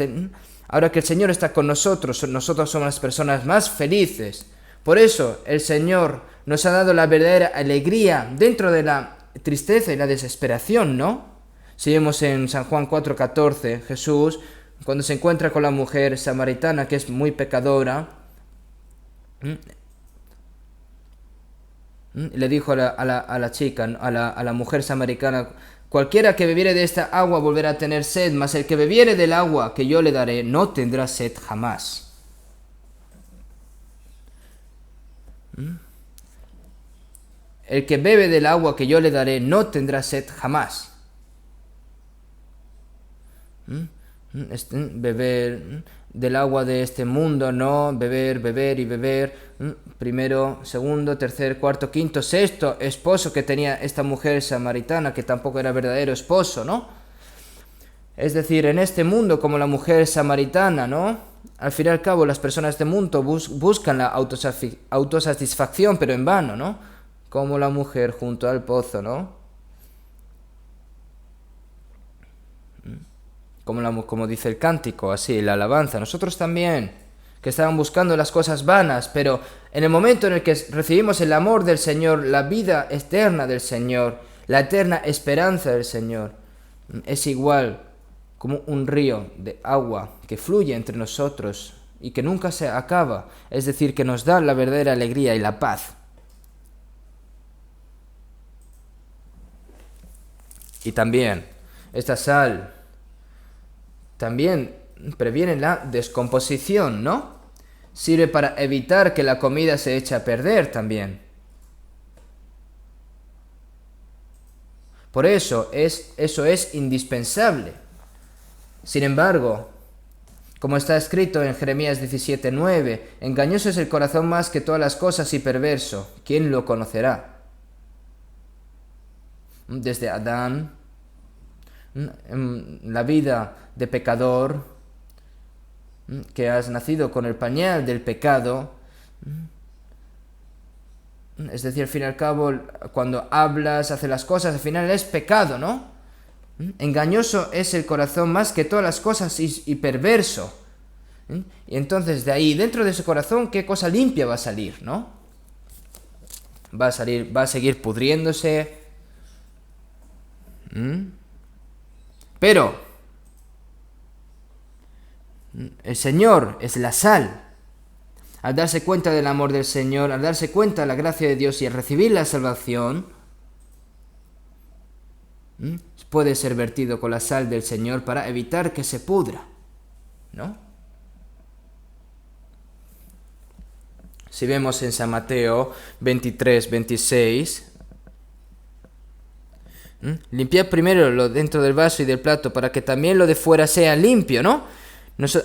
Ahora que el Señor está con nosotros, nosotros somos las personas más felices. Por eso el Señor nos ha dado la verdadera alegría dentro de la tristeza y la desesperación, ¿no? Si vemos en San Juan 4:14, Jesús, cuando se encuentra con la mujer samaritana, que es muy pecadora, le dijo a la chica, a la mujer samaritana: cualquiera que bebiere de esta agua volverá a tener sed, mas el que bebiere del agua que yo le daré no tendrá sed jamás. El que bebe del agua que yo le daré no tendrá sed jamás. Beber del agua de este mundo, no, beber y beber. Primero, segundo, tercer, cuarto, quinto, sexto esposo que tenía esta mujer samaritana, que tampoco era verdadero esposo, ¿no? Es decir, en este mundo, como la mujer samaritana, ¿no? Al fin y al cabo, las personas de este mundo buscan la autosatisfacción, pero en vano, ¿no? Como la mujer junto al pozo, ¿no? Como dice el cántico, así, la alabanza. Nosotros también, que estaban buscando las cosas vanas, pero en el momento en el que recibimos el amor del Señor, la vida eterna del Señor, la eterna esperanza del Señor, es igual como un río de agua que fluye entre nosotros y que nunca se acaba, es decir, que nos da la verdadera alegría y la paz. Y también, esta sal también previene la descomposición, ¿no? Sirve para evitar que la comida se eche a perder también. Por eso es indispensable. Sin embargo, como está escrito en Jeremías 17:9, engañoso es el corazón más que todas las cosas y perverso, ¿quién lo conocerá? desde Adán, la vida de pecador, que has nacido con el pañal del pecado. Es decir, al fin y al cabo, cuando hablas, haces las cosas, al final es pecado, ¿no? Engañoso es el corazón más que todas las cosas y perverso. Y entonces de ahí, dentro de ese corazón, ¿qué cosa limpia va a salir, no? Va a seguir pudriéndose. Pero el Señor es la sal. Al darse cuenta del amor del Señor, al darse cuenta de la gracia de Dios y al recibir la salvación, puede ser vertido con la sal del Señor para evitar que se pudra, ¿no? Si vemos en San Mateo 23, 26, limpiad primero lo dentro del vaso y del plato para que también lo de fuera sea limpio, ¿no?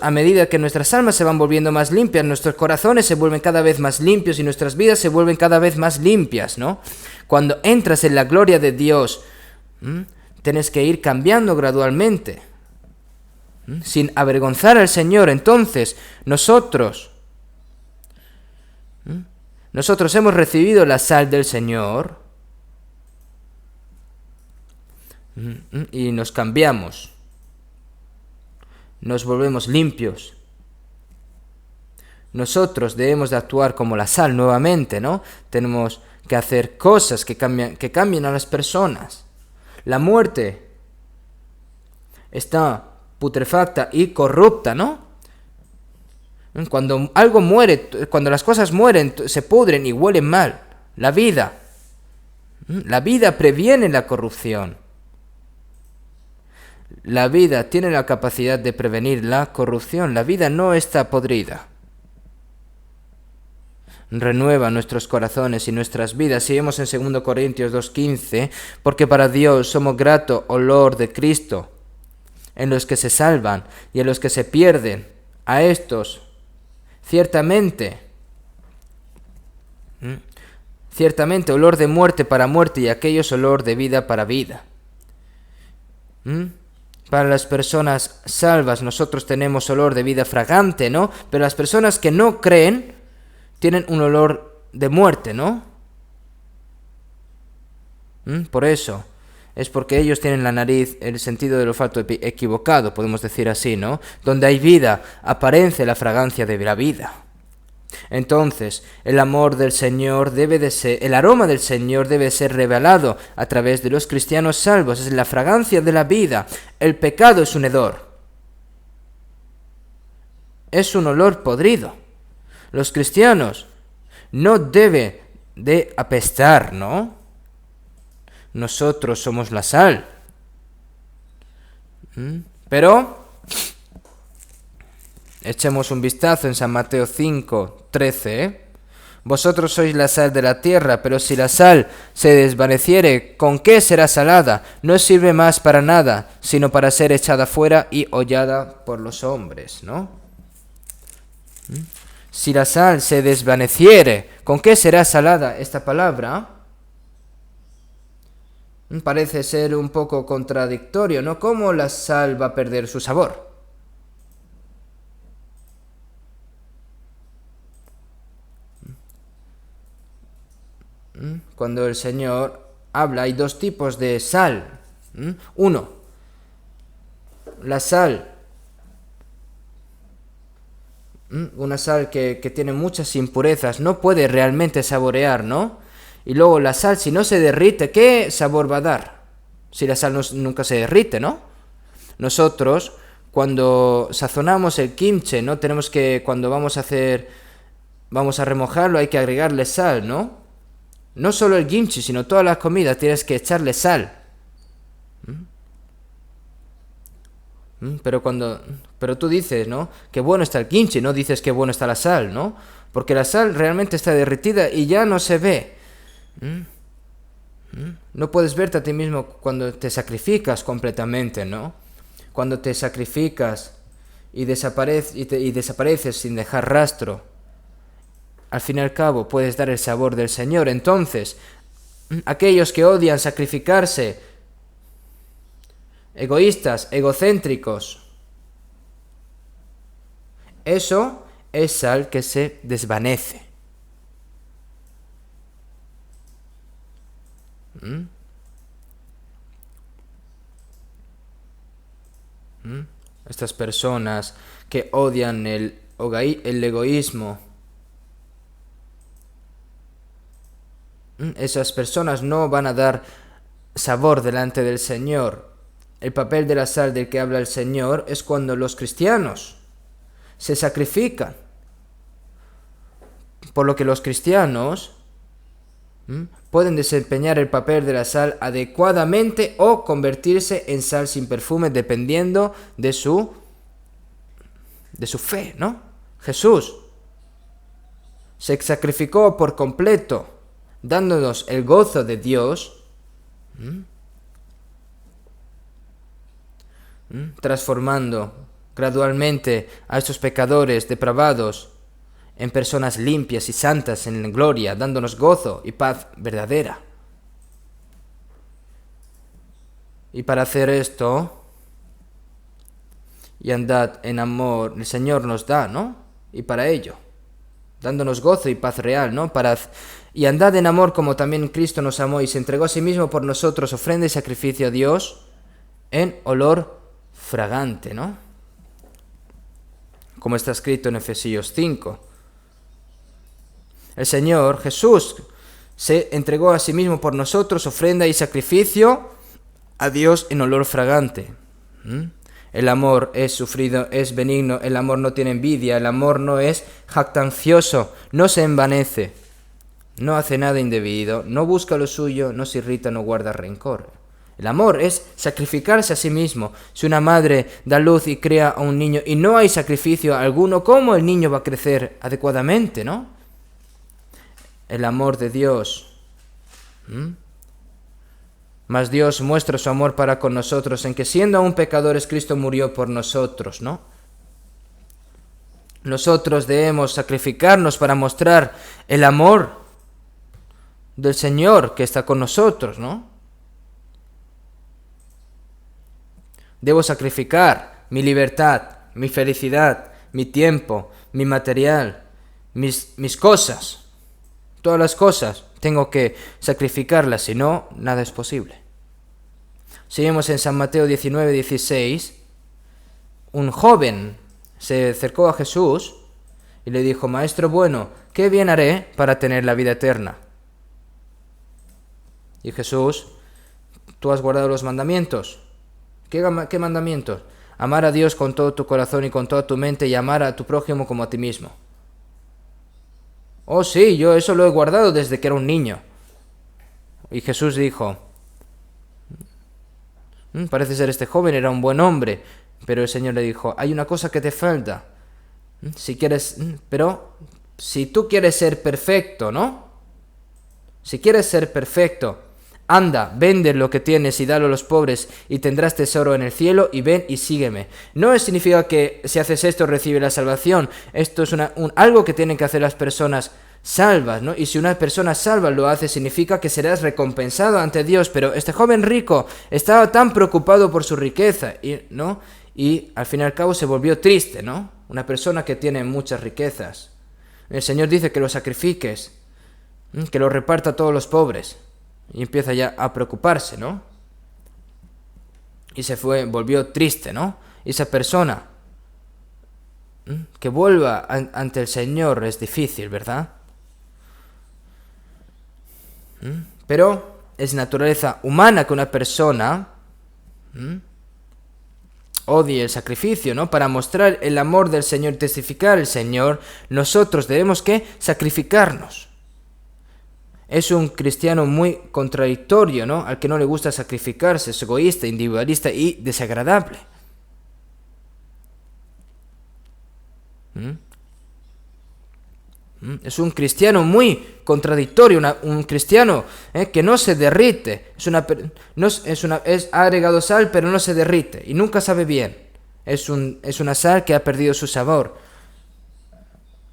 A medida que nuestras almas se van volviendo más limpias, nuestros corazones se vuelven cada vez más limpios y nuestras vidas se vuelven cada vez más limpias, ¿no? Cuando entras en la gloria de Dios, tienes que ir cambiando gradualmente, sin avergonzar al Señor. Entonces, nosotros hemos recibido la sal del Señor y nos cambiamos. Nos volvemos limpios. Nosotros debemos de actuar como la sal nuevamente, ¿no? Tenemos que hacer cosas que cambien a las personas. La muerte está putrefacta y corrupta, ¿no? Cuando algo muere, cuando las cosas mueren, se pudren y huelen mal. La vida previene la corrupción. La vida tiene la capacidad de prevenir la corrupción. La vida no está podrida. Renueva nuestros corazones y nuestras vidas. Seguimos en 2 Corintios 2:15, porque para Dios somos grato olor de Cristo en los que se salvan y en los que se pierden. A estos, ciertamente olor de muerte para muerte y a aquellos olor de vida para vida. Para las personas salvas nosotros tenemos olor de vida fragante, ¿no? Pero las personas que no creen tienen un olor de muerte, ¿no? Por eso, es porque ellos tienen la nariz, el sentido del olfato equivocado, podemos decir así, ¿no? Donde hay vida, aparece la fragancia de la vida. Entonces, el aroma del Señor debe ser revelado a través de los cristianos salvos. Es la fragancia de la vida. El pecado es un hedor. Es un olor podrido. Los cristianos no deben de apestar, ¿no? Nosotros somos la sal. Pero echemos un vistazo en San Mateo 5:13. Vosotros sois la sal de la tierra, pero si la sal se desvaneciere, ¿con qué será salada? No sirve más para nada, sino para ser echada fuera y hollada por los hombres, ¿no? Si la sal se desvaneciere, ¿con qué será salada? Esta palabra parece ser un poco contradictorio, ¿no? ¿Cómo la sal va a perder su sabor? Cuando el Señor habla, hay dos tipos de sal. Uno, la sal, una sal que tiene muchas impurezas, no puede realmente saborear, ¿no? Y luego la sal, si no se derrite, ¿qué sabor va a dar? Si la sal nunca se derrite, ¿no? Nosotros, cuando sazonamos el kimchi, ¿no? Tenemos que, cuando vamos a remojarlo, hay que agregarle sal, ¿no? No solo el kimchi, sino todas las comidas tienes que echarle sal. Pero tú dices, ¿no? Qué bueno está el kimchi, no dices qué bueno está la sal, ¿no? Porque la sal realmente está derretida y ya no se ve. No puedes verte a ti mismo cuando te sacrificas completamente, ¿no? Cuando te sacrificas y desapareces sin dejar rastro. Al fin y al cabo puedes dar el sabor del Señor. Entonces, aquellos que odian sacrificarse, egoístas, egocéntricos. Eso es sal que se desvanece. Estas personas que odian el egoísmo, esas personas no van a dar sabor delante del Señor. El papel de la sal del que habla el Señor es cuando los cristianos se sacrifican. Por lo que los cristianos pueden desempeñar el papel de la sal adecuadamente o convertirse en sal sin perfume dependiendo de su fe, ¿no? Jesús se sacrificó por completo, dándonos el gozo de Dios, transformando gradualmente a estos pecadores depravados en personas limpias y santas en gloria, dándonos gozo y paz verdadera. Y para hacer esto, y andad en amor, el Señor nos da, ¿no? Y para ello, dándonos gozo y paz real, ¿no? Y andad en amor como también Cristo nos amó y se entregó a sí mismo por nosotros, ofrenda y sacrificio a Dios en olor fragante, ¿no? Como está escrito en Efesios 5. El Señor Jesús se entregó a sí mismo por nosotros, ofrenda y sacrificio a Dios en olor fragante. El amor es sufrido, es benigno, el amor no tiene envidia, el amor no es jactancioso, no se envanece, no hace nada indebido, no busca lo suyo, no se irrita, no guarda rencor. El amor es sacrificarse a sí mismo. Si una madre da luz y cría a un niño y no hay sacrificio alguno, ¿cómo el niño va a crecer adecuadamente, no? El amor de Dios. Mas Dios muestra su amor para con nosotros en que siendo aún pecadores Cristo murió por nosotros, ¿no? Nosotros debemos sacrificarnos para mostrar el amor del Señor que está con nosotros, ¿no? Debo sacrificar mi libertad, mi felicidad, mi tiempo, mi material, mis cosas. Todas las cosas tengo que sacrificarlas, si no, nada es posible. Seguimos en San Mateo 19:16. Un joven se acercó a Jesús y le dijo: Maestro bueno, ¿qué bien haré para tener la vida eterna? Y Jesús: ¿tú has guardado los mandamientos? ¿Qué mandamientos? Amar a Dios con todo tu corazón y con toda tu mente y amar a tu prójimo como a ti mismo. Oh sí, yo eso lo he guardado desde que era un niño. Y Jesús dijo: parece ser este joven era un buen hombre. Pero el Señor le dijo: hay una cosa que te falta. Pero si tú quieres ser perfecto, ¿no? Si quieres ser perfecto, anda, vende lo que tienes y dalo a los pobres y tendrás tesoro en el cielo y ven y sígueme. No significa que si haces esto recibe la salvación. Esto es algo que tienen que hacer las personas salvas, ¿no? Y si una persona salva lo hace, significa que serás recompensado ante Dios. Pero este joven rico estaba tan preocupado por su riqueza, ¿no? Y al fin y al cabo se volvió triste, ¿no? Una persona que tiene muchas riquezas. El Señor dice que lo sacrifiques, que lo reparta a todos los pobres. Y empieza ya a preocuparse, ¿no? Y volvió triste, ¿no? Y esa persona que vuelva ante el Señor es difícil, ¿verdad? Pero es naturaleza humana que una persona odie el sacrificio, ¿no? Para mostrar el amor del Señor, testificar al Señor, nosotros debemos que sacrificarnos. Es un cristiano muy contradictorio, ¿no? Al que no le gusta sacrificarse, es egoísta, individualista y desagradable. Es un cristiano muy contradictorio, un cristiano que no se derrite. Ha agregado sal, pero no se derrite y nunca sabe bien. Es una sal que ha perdido su sabor.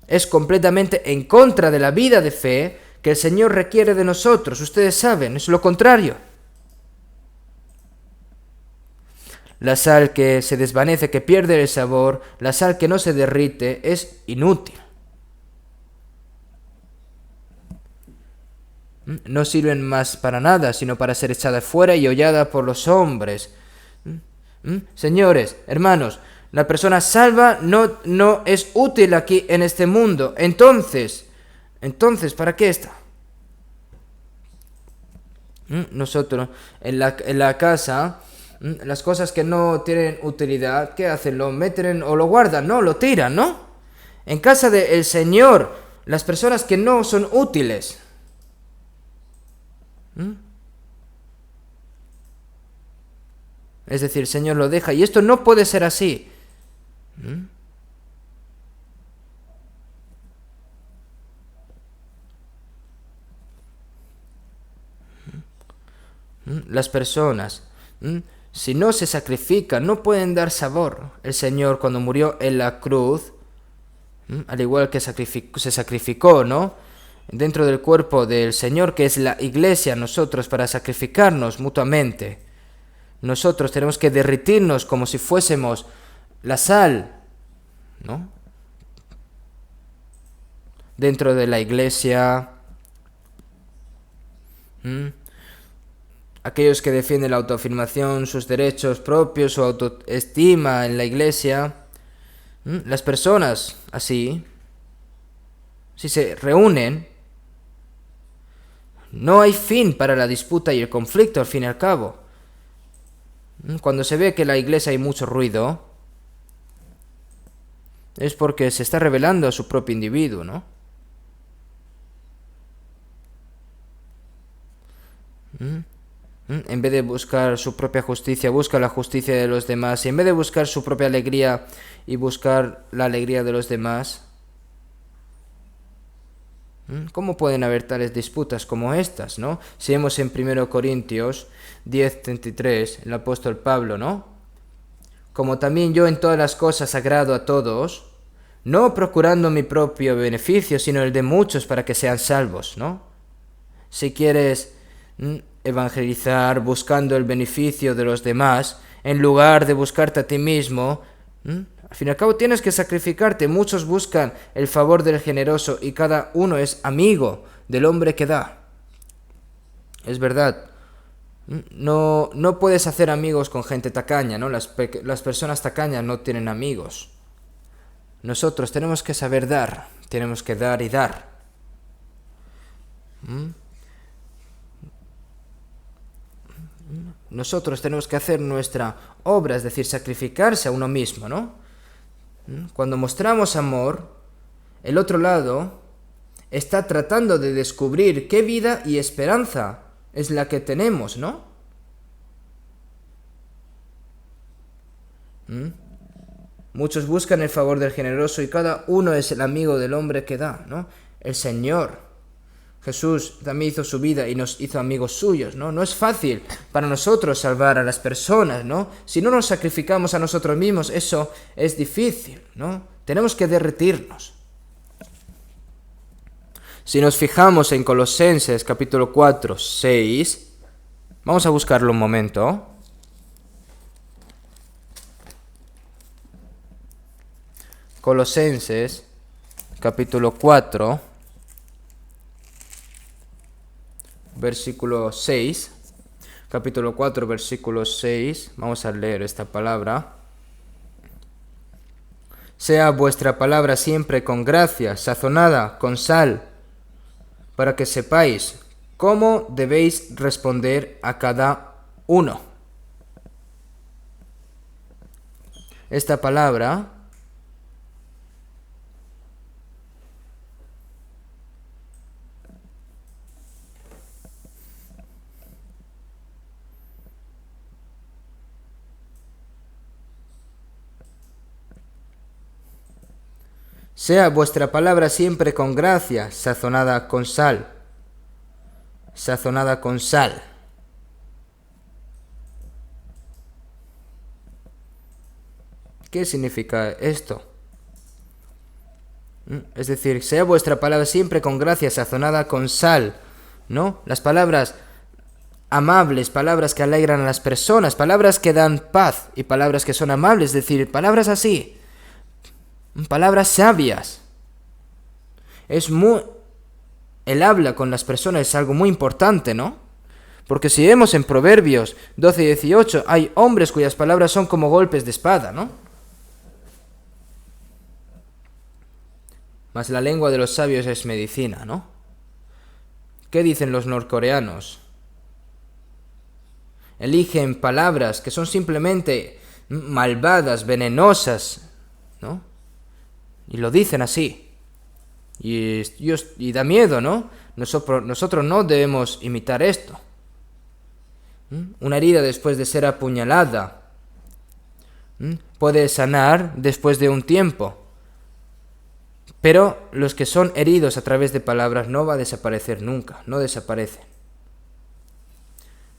Es completamente en contra de la vida de fe que el Señor requiere de nosotros. Ustedes saben, es lo contrario. La sal que se desvanece, que pierde el sabor, la sal que no se derrite, es inútil. No sirven más para nada, sino para ser echada fuera y hollada por los hombres. Señores, hermanos, la persona salva no es útil aquí en este mundo. Entonces, ¿para qué está? Nosotros, en la casa, las cosas que no tienen utilidad, ¿qué hacen? Lo meten o lo guardan, ¿no? Lo tiran, ¿no? En casa del Señor, las personas que no son útiles, es decir, el Señor lo deja. Y esto no puede ser así. Las personas, si no se sacrifican, no pueden dar sabor. El Señor, cuando murió en la cruz, al igual que se sacrificó, ¿no? Dentro del cuerpo del Señor, que es la iglesia, nosotros, para sacrificarnos mutuamente. Nosotros tenemos que derretirnos como si fuésemos la sal, ¿no? Dentro de la iglesia. Aquellos que defienden la autoafirmación, sus derechos propios, su autoestima en la iglesia. Las personas así, si se reúnen, no hay fin para la disputa y el conflicto al fin y al cabo. Cuando se ve que en la iglesia hay mucho ruido, es porque se está revelando a su propio individuo, ¿no? En vez de buscar su propia justicia, busca la justicia de los demás. Y en vez de buscar su propia alegría y buscar la alegría de los demás, ¿cómo pueden haber tales disputas como estas, no? Si vemos en 1 Corintios 10:33, el apóstol Pablo, ¿no? Como también yo en todas las cosas agrado a todos, no procurando mi propio beneficio, sino el de muchos para que sean salvos, ¿no? Si quieres evangelizar buscando el beneficio de los demás, en lugar de buscarte a ti mismo, al fin y al cabo tienes que sacrificarte. Muchos buscan el favor del generoso y cada uno es amigo del hombre que da. Es verdad. No puedes hacer amigos con gente tacaña, ¿no? Las personas tacañas no tienen amigos. Nosotros tenemos que saber dar, tenemos que dar y dar. Nosotros tenemos que hacer nuestra obra, es decir, sacrificarse a uno mismo, ¿no? Cuando mostramos amor, el otro lado está tratando de descubrir qué vida y esperanza es la que tenemos, ¿no? Muchos buscan el favor del generoso y cada uno es el amigo del hombre que da, ¿no? El Señor Jesús también hizo su vida y nos hizo amigos suyos, ¿no? No es fácil para nosotros salvar a las personas, ¿no? Si no nos sacrificamos a nosotros mismos, eso es difícil, ¿no? Tenemos que derretirnos. Si nos fijamos en Colosenses capítulo 4, 6, vamos a buscarlo un momento. Colosenses capítulo 4, versículo 6, capítulo 4, versículo 6, vamos a leer esta palabra. Sea vuestra palabra siempre con gracia, sazonada con sal, para que sepáis cómo debéis responder a cada uno. Esta palabra sea vuestra palabra siempre con gracia, sazonada con sal. Sazonada con sal. ¿Qué significa esto? Es decir, sea vuestra palabra siempre con gracia, sazonada con sal, ¿no? Las palabras amables, palabras que alegran a las personas, palabras que dan paz y palabras que son amables, es decir, palabras así, palabras sabias. El habla con las personas es algo muy importante, ¿no? Porque si vemos en Proverbios 12 y 18, hay hombres cuyas palabras son como golpes de espada, ¿no? Mas la lengua de los sabios es medicina, ¿no? ¿Qué dicen los norcoreanos? Eligen palabras que son simplemente malvadas, venenosas, ¿no? Y lo dicen así. Y da miedo, ¿no? Nosotros no debemos imitar esto. Una herida después de ser apuñalada puede sanar después de un tiempo. Pero los que son heridos a través de palabras no va a desaparecer nunca, no desaparecen.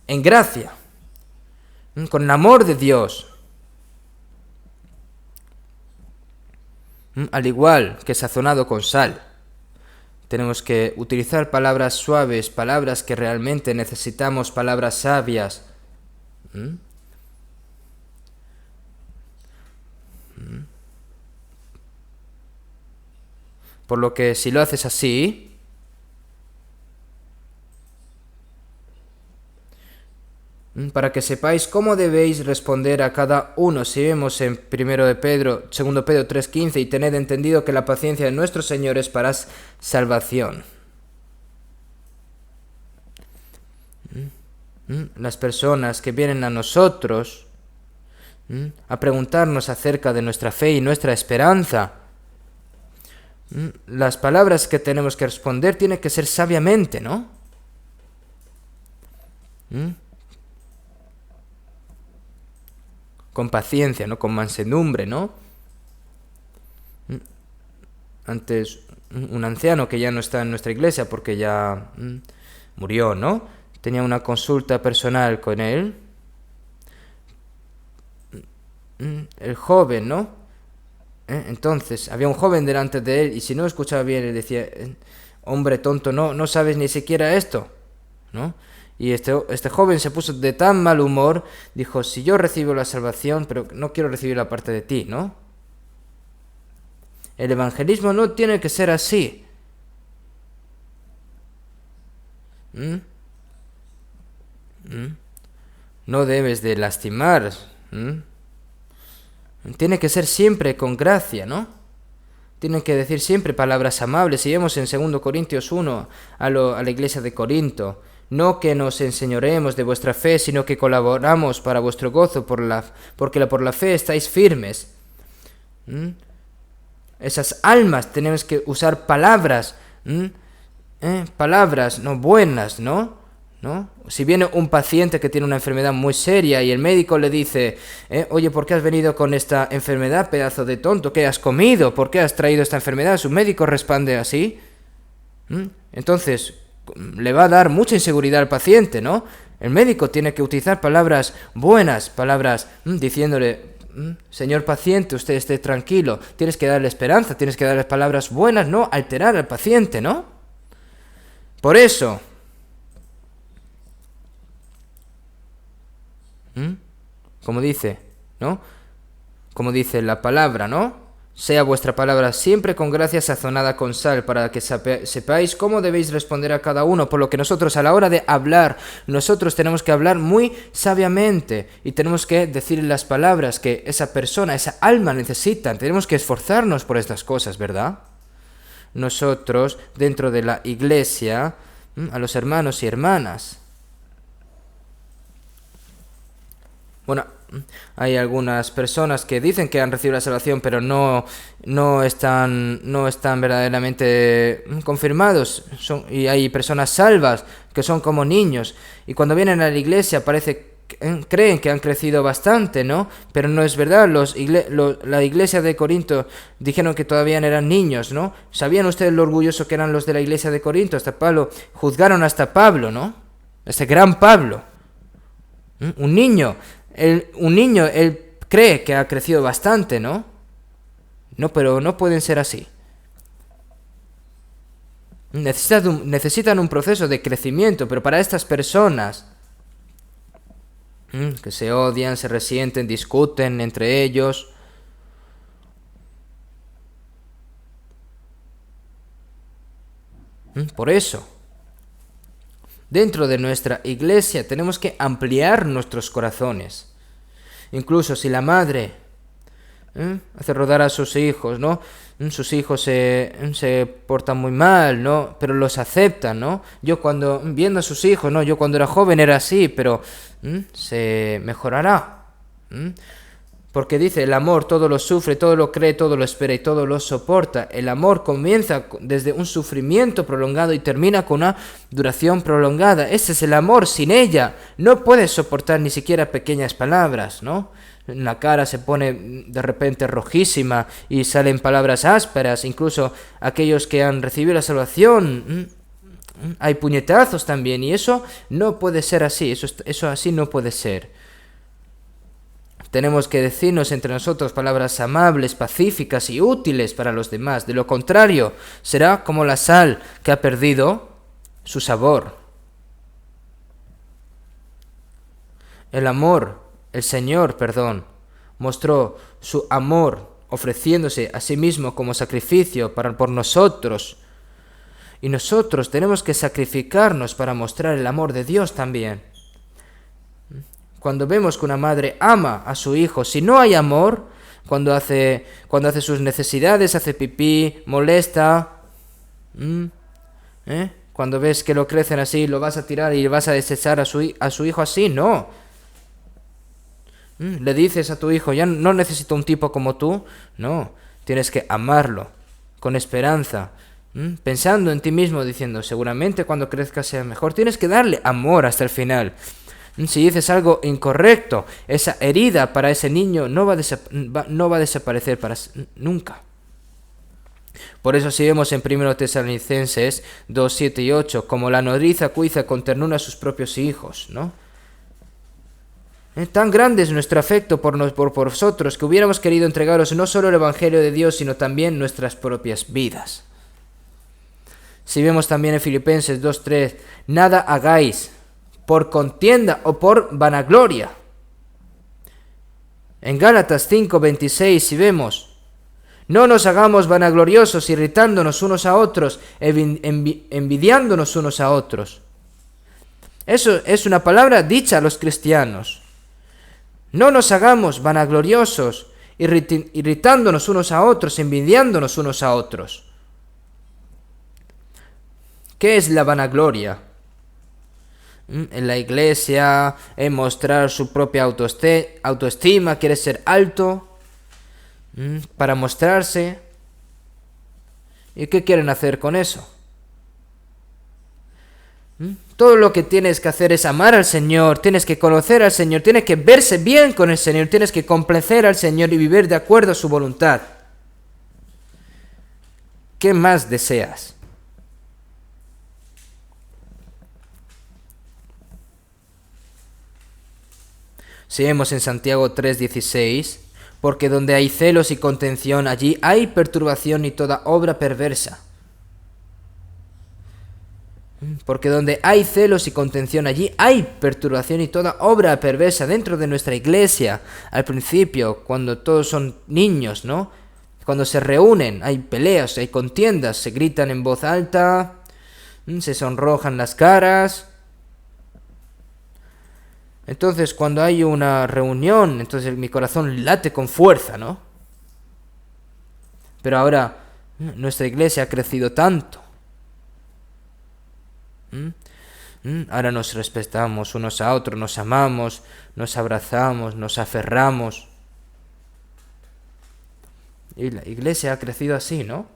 En gracia, con el amor de Dios, al igual que sazonado con sal, tenemos que utilizar palabras suaves, palabras que realmente necesitamos, palabras sabias. Por lo que si lo haces así, para que sepáis cómo debéis responder a cada uno, si vemos en 2 Pedro 3:15, y tened entendido que la paciencia de nuestro Señor es para salvación. Las personas que vienen a nosotros a preguntarnos acerca de nuestra fe y nuestra esperanza, las palabras que tenemos que responder tienen que ser sabiamente, ¿no? Con paciencia, ¿no? Con mansedumbre, ¿no? Antes, un anciano que ya no está en nuestra iglesia porque ya murió, ¿no? Tenía una consulta personal con él. El joven, ¿no? Entonces, había un joven delante de él y si no escuchaba bien, él decía, hombre tonto, no sabes ni siquiera esto, ¿no? Y este joven se puso de tan mal humor, dijo, si yo recibo la salvación, pero no quiero recibir la parte de ti, ¿no? El evangelismo no tiene que ser así. No debes de lastimar. Tiene que ser siempre con gracia, ¿no? Tienen que decir siempre palabras amables. Si vemos en 2 Corintios 1 a la iglesia de Corinto, no que nos enseñoremos de vuestra fe, sino que colaboramos para vuestro gozo, porque por la fe estáis firmes. Esas almas tenemos que usar palabras, palabras no buenas, ¿no? Si viene un paciente que tiene una enfermedad muy seria y el médico le dice, oye, ¿por qué has venido con esta enfermedad, pedazo de tonto? ¿Qué has comido? ¿Por qué has traído esta enfermedad? Su médico responde así. Entonces, le va a dar mucha inseguridad al paciente, ¿no? El médico tiene que utilizar palabras buenas, palabras diciéndole, señor paciente, usted esté tranquilo. Tienes que darle esperanza, tienes que darle palabras buenas, no alterar al paciente, ¿no? Por eso, como dice, ¿no? Como dice la palabra, ¿no? Sea vuestra palabra siempre con gracia sazonada con sal, para que sepáis cómo debéis responder a cada uno. Por lo que nosotros a la hora de hablar, nosotros tenemos que hablar muy sabiamente y tenemos que decir las palabras que esa persona, esa alma necesitan. Tenemos que esforzarnos por estas cosas, ¿verdad? Nosotros, dentro de la iglesia, a los hermanos y hermanas. Bueno, hay algunas personas que dicen que han recibido la salvación, pero no están verdaderamente confirmados. Y hay personas salvas que son como niños. Y cuando vienen a la iglesia creen que han crecido bastante, ¿no? Pero no es verdad. La iglesia de Corinto dijeron que todavía eran niños, ¿no? ¿Sabían ustedes lo orgulloso que eran los de la iglesia de Corinto? Juzgaron hasta Pablo, ¿no? Este gran Pablo. Un niño, él cree que ha crecido bastante, ¿no? No, pero no pueden ser así. Necesitan un proceso de crecimiento, pero para estas personas que se odian, se resienten, discuten entre ellos, por eso, dentro de nuestra iglesia tenemos que ampliar nuestros corazones. Incluso si la madre hace rodar a sus hijos, ¿no? Sus hijos se portan muy mal, ¿no? Pero los aceptan, ¿no? Yo cuando, viendo a sus hijos, ¿no? Yo cuando era joven era así, pero se mejorará. Porque dice, el amor todo lo sufre, todo lo cree, todo lo espera y todo lo soporta. El amor comienza desde un sufrimiento prolongado y termina con una duración prolongada. Ese es el amor. Sin ella no puedes soportar ni siquiera pequeñas palabras, ¿no? La cara se pone de repente rojísima y salen palabras ásperas. Incluso aquellos que han recibido la salvación, hay puñetazos también. Y eso no puede ser así. Eso así no puede ser. Tenemos que decirnos entre nosotros palabras amables, pacíficas y útiles para los demás. De lo contrario, será como la sal que ha perdido su sabor. El Señor, mostró su amor ofreciéndose a sí mismo como sacrificio por nosotros. Y nosotros tenemos que sacrificarnos para mostrar el amor de Dios también. Cuando vemos que una madre ama a su hijo, si no hay amor, cuando hace sus necesidades, hace pipí, molesta, cuando ves que lo crecen así, lo vas a tirar y vas a desechar a su hijo así, no. Le dices a tu hijo, ya no necesito un tipo como tú, no, tienes que amarlo, con esperanza, pensando en ti mismo, diciendo, seguramente cuando crezca sea mejor, tienes que darle amor hasta el final. Si dices algo incorrecto, esa herida para ese niño no va a desaparecer nunca. Por eso si vemos en 1 Tesalonicenses 2, 7 y 8, como la nodriza cuida con ternura a sus propios hijos, ¿no? Tan grande es nuestro afecto por vosotros que hubiéramos querido entregaros no solo el Evangelio de Dios, sino también nuestras propias vidas. Si vemos también en Filipenses 2, 3, nada hagáis por contienda o por vanagloria. En Gálatas 5:26 si vemos, no nos hagamos vanagloriosos, irritándonos unos a otros, envidiándonos unos a otros. Eso es una palabra dicha a los cristianos. No nos hagamos vanagloriosos, irritándonos unos a otros, envidiándonos unos a otros. ¿Qué es la vanagloria? En la iglesia, en mostrar su propia autoestima, quiere ser alto, para mostrarse. ¿Y qué quieren hacer con eso? Todo lo que tienes que hacer es amar al Señor, tienes que conocer al Señor, tienes que verse bien con el Señor, tienes que complacer al Señor y vivir de acuerdo a su voluntad. ¿Qué más deseas? Si vemos en Santiago 3:16, porque donde hay celos y contención, allí hay perturbación y toda obra perversa. Porque donde hay celos y contención, allí hay perturbación y toda obra perversa. Dentro de nuestra iglesia, al principio, cuando todos son niños, ¿no? Cuando se reúnen, hay peleas, hay contiendas, se gritan en voz alta, se sonrojan las caras. Entonces, cuando hay una reunión, entonces mi corazón late con fuerza, ¿no? Pero ahora nuestra iglesia ha crecido tanto. Ahora nos respetamos unos a otros, nos amamos, nos abrazamos, nos aferramos. Y la iglesia ha crecido así, ¿no?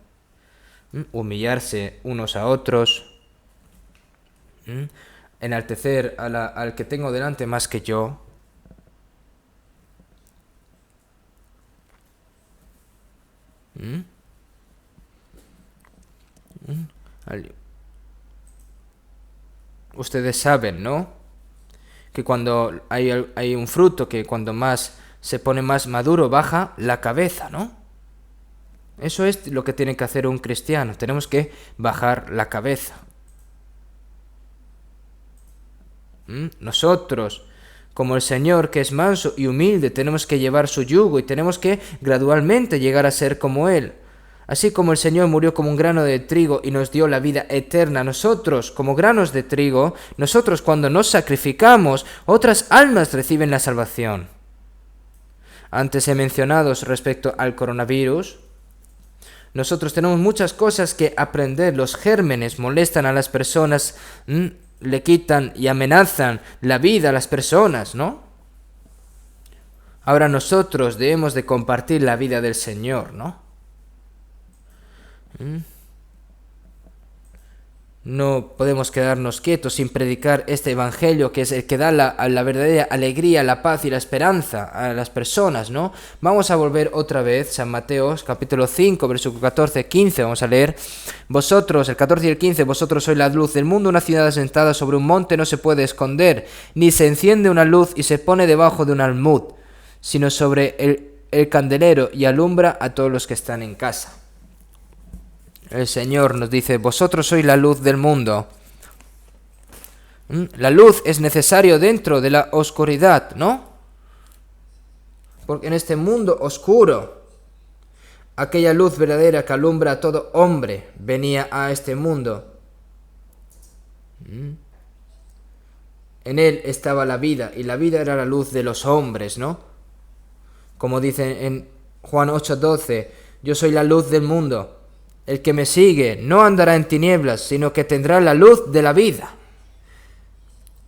Humillarse unos a otros. Enaltecer al que tengo delante más que yo. Ustedes saben, ¿no? Que cuando hay un fruto que cuando más se pone más maduro baja la cabeza, ¿no? Eso es lo que tiene que hacer un cristiano. Tenemos que bajar la cabeza. Nosotros, como el Señor, que es manso y humilde, tenemos que llevar su yugo y tenemos que gradualmente llegar a ser como Él. Así como el Señor murió como un grano de trigo y nos dio la vida eterna, nosotros, como granos de trigo, nosotros cuando nos sacrificamos, otras almas reciben la salvación. Antes he mencionado respecto al coronavirus, nosotros tenemos muchas cosas que aprender. Los gérmenes molestan a las personas, le quitan y amenazan la vida a las personas, ¿no? Ahora nosotros debemos de compartir la vida del Señor, ¿no? No podemos quedarnos quietos sin predicar este evangelio, que es el que da la verdadera alegría, la paz y la esperanza a las personas, ¿no? Vamos a volver otra vez, San Mateo, capítulo 5, versículo 14, 15, vamos a leer. Vosotros, el 14 y el 15, vosotros sois la luz del mundo, una ciudad asentada sobre un monte no se puede esconder, ni se enciende una luz y se pone debajo de un almud, sino sobre el candelero y alumbra a todos los que están en casa. El Señor nos dice, vosotros sois la luz del mundo. La luz es necesario dentro de la oscuridad, ¿no? Porque en este mundo oscuro, aquella luz verdadera que alumbra a todo hombre venía a este mundo. En él estaba la vida, y la vida era la luz de los hombres, ¿no? Como dice en Juan 8:12, yo soy la luz del mundo. El que me sigue no andará en tinieblas, sino que tendrá la luz de la vida.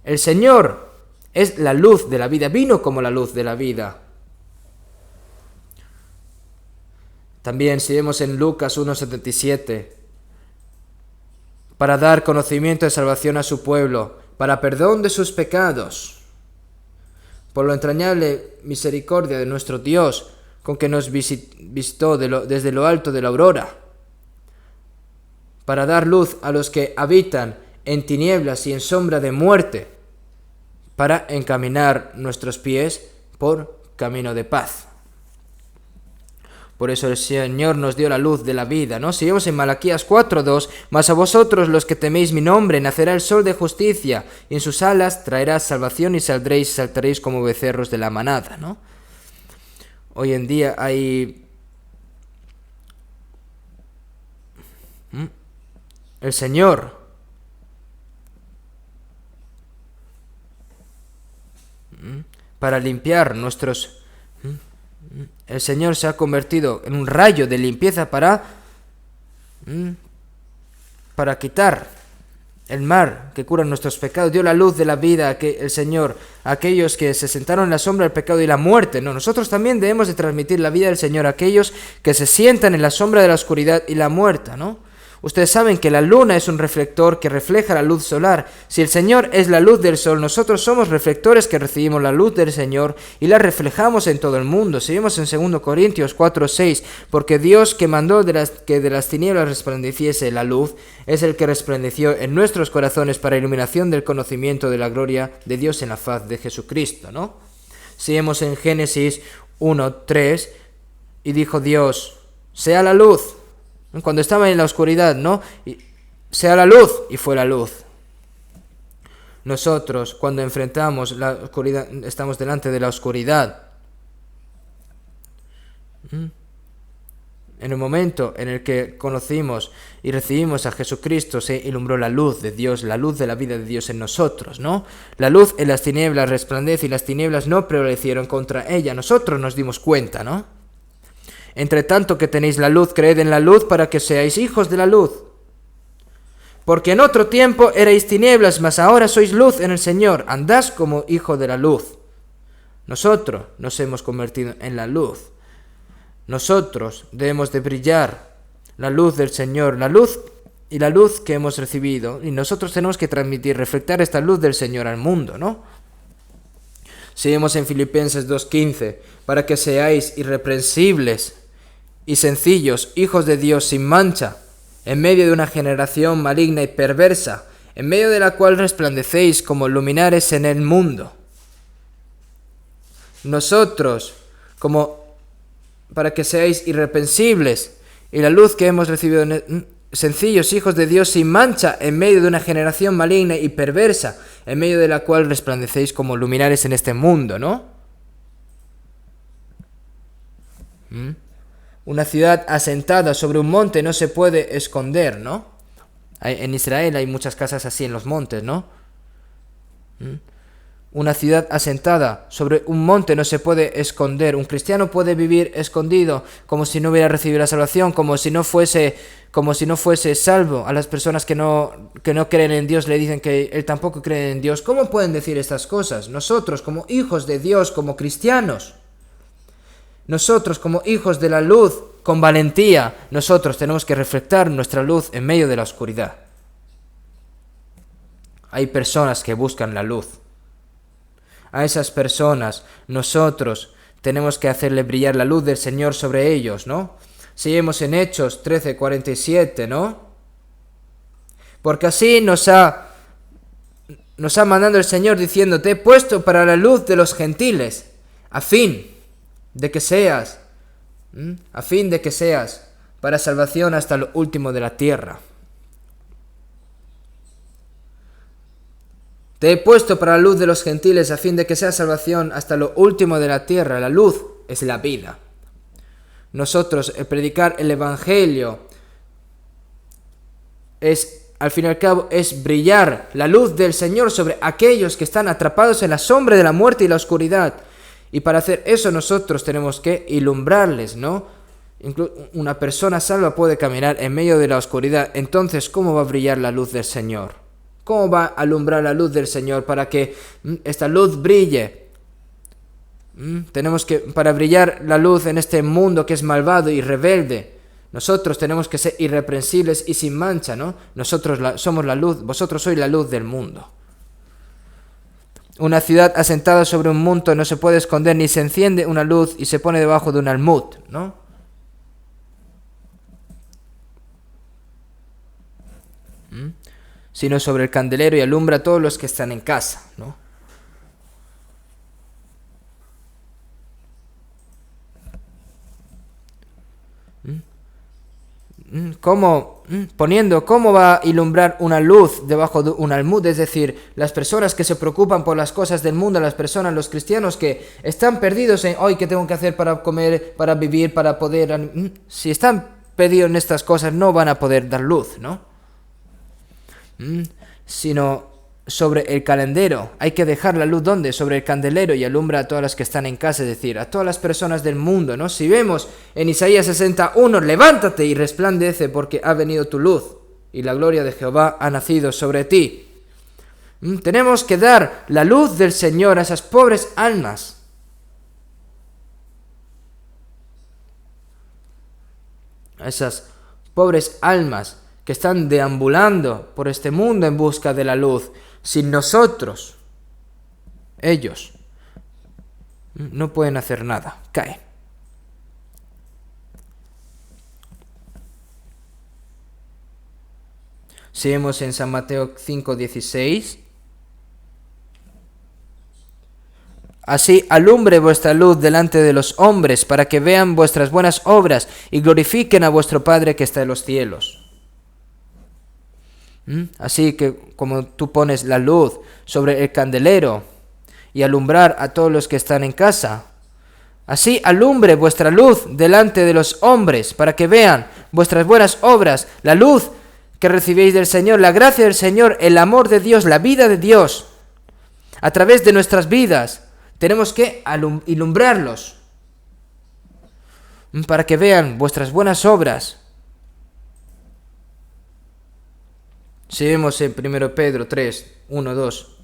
El Señor es la luz de la vida, vino como la luz de la vida. También si vemos en Lucas 1:77, para dar conocimiento de salvación a su pueblo, para perdón de sus pecados, por la entrañable misericordia de nuestro Dios, con que nos visitó desde lo alto de la aurora, para dar luz a los que habitan en tinieblas y en sombra de muerte, para encaminar nuestros pies por camino de paz. Por eso el Señor nos dio la luz de la vida, ¿no? Si vemos en Malaquías 4:2, mas a vosotros los que teméis mi nombre, nacerá el sol de justicia, y en sus alas traerá salvación y saldréis y saltaréis como becerros de la manada, ¿no? Hoy en día hay el Señor para limpiar nuestros... El Señor se ha convertido en un rayo de limpieza para quitar el mar que cura nuestros pecados. Dio la luz de la vida a el Señor a aquellos que se sentaron en la sombra del pecado y la muerte. No, nosotros también debemos de transmitir la vida del Señor a aquellos que se sientan en la sombra de la oscuridad y la muerte, ¿no? Ustedes saben que la luna es un reflector que refleja la luz solar. Si el Señor es la luz del sol, nosotros somos reflectores que recibimos la luz del Señor y la reflejamos en todo el mundo. Seguimos en 2 Corintios 4:6, porque Dios que mandó que de las tinieblas resplandeciese la luz, es el que resplandeció en nuestros corazones para iluminación del conocimiento de la gloria de Dios en la faz de Jesucristo, ¿no? Seguimos en Génesis 1:3, y dijo Dios, sea la luz. Cuando estaba en la oscuridad, ¿no? Sea la luz, y fue la luz. Nosotros, cuando enfrentamos la oscuridad, estamos delante de la oscuridad. En el momento en el que conocimos y recibimos a Jesucristo, se ilumbró la luz de Dios, la luz de la vida de Dios en nosotros, ¿no? La luz en las tinieblas resplandece y las tinieblas no prevalecieron contra ella. Nosotros nos dimos cuenta, ¿no? Entre tanto que tenéis la luz, creed en la luz para que seáis hijos de la luz. Porque en otro tiempo erais tinieblas, mas ahora sois luz en el Señor. Andad como hijo de la luz. Nosotros nos hemos convertido en la luz. Nosotros debemos de brillar la luz del Señor, la luz y la luz que hemos recibido. Y nosotros tenemos que transmitir, reflectar esta luz del Señor al mundo, ¿no? Seguimos en Filipenses 2:15, para que seáis irreprensibles y sencillos, hijos de Dios sin mancha, en medio de una generación maligna y perversa, en medio de la cual resplandecéis como luminares en el mundo. Nosotros, para que seáis irreprensibles y la luz que hemos recibido, sencillos hijos de Dios sin mancha, en medio de una generación maligna y perversa, en medio de la cual resplandecéis como luminares en este mundo, ¿no? Una ciudad asentada sobre un monte no se puede esconder, ¿no? En Israel hay muchas casas así en los montes, ¿no? Una ciudad asentada sobre un monte no se puede esconder. Un cristiano puede vivir escondido como si no hubiera recibido la salvación, como si no fuese salvo. A las personas que no creen en Dios le dicen que él tampoco cree en Dios. ¿Cómo pueden decir estas cosas? Nosotros, como hijos de Dios, como cristianos, nosotros, como hijos de la luz, con valentía, nosotros tenemos que reflectar nuestra luz en medio de la oscuridad. Hay personas que buscan la luz. A esas personas nosotros tenemos que hacerle brillar la luz del Señor sobre ellos, ¿no? Seguimos en Hechos 13:47, ¿no? Porque así nos ha mandado el Señor diciendo: te he puesto para la luz de los gentiles, a fin de que seas para salvación hasta lo último de la tierra. Te he puesto para la luz de los gentiles a fin de que sea salvación hasta lo último de la tierra. La luz es la vida. Nosotros, el predicar el Evangelio al fin y al cabo, es brillar la luz del Señor sobre aquellos que están atrapados en la sombra de la muerte y la oscuridad. Y para hacer eso nosotros tenemos que ilumbrarles, ¿no? Una persona salva puede caminar en medio de la oscuridad. Entonces, ¿cómo va a brillar la luz del Señor? ¿Cómo va a alumbrar la luz del Señor para que esta luz brille? Para brillar la luz en este mundo que es malvado y rebelde, nosotros tenemos que ser irreprensibles y sin mancha, ¿no? Nosotros somos la luz, vosotros sois la luz del mundo. Una ciudad asentada sobre un monte no se puede esconder, ni se enciende una luz y se pone debajo de un almud, ¿no? Sino sobre el candelero y alumbra a todos los que están en casa, ¿no? ¿Cómo va a ilumbrar una luz debajo de un almud? Es decir, las personas que se preocupan por las cosas del mundo, los cristianos que están perdidos en hoy, ¿qué tengo que hacer para comer, para vivir, para poder? Si están perdidos en estas cosas, no van a poder dar luz, ¿no? Sino sobre el candelero. Hay que dejar la luz ¿dónde? Sobre el candelero, y alumbra a todas las que están en casa, es decir, a todas las personas del mundo, ¿no? Si vemos en Isaías 61, levántate y resplandece porque ha venido tu luz y la gloria de Jehová ha nacido sobre ti. Tenemos que dar la luz del Señor a esas pobres almas. A esas pobres almas que están deambulando por este mundo en busca de la luz. Sin nosotros, ellos no pueden hacer nada, caen. Seguimos en San Mateo 5:16. Así alumbre vuestra luz delante de los hombres, para que vean vuestras buenas obras y glorifiquen a vuestro Padre que está en los cielos. Así que como tú pones la luz sobre el candelero y alumbrar a todos los que están en casa, así alumbre vuestra luz delante de los hombres, para que vean vuestras buenas obras, la luz que recibéis del Señor, la gracia del Señor, el amor de Dios, la vida de Dios. A través de nuestras vidas tenemos que ilumbrarlos para que vean vuestras buenas obras. Seguimos en 1 Pedro 3, 1, 2.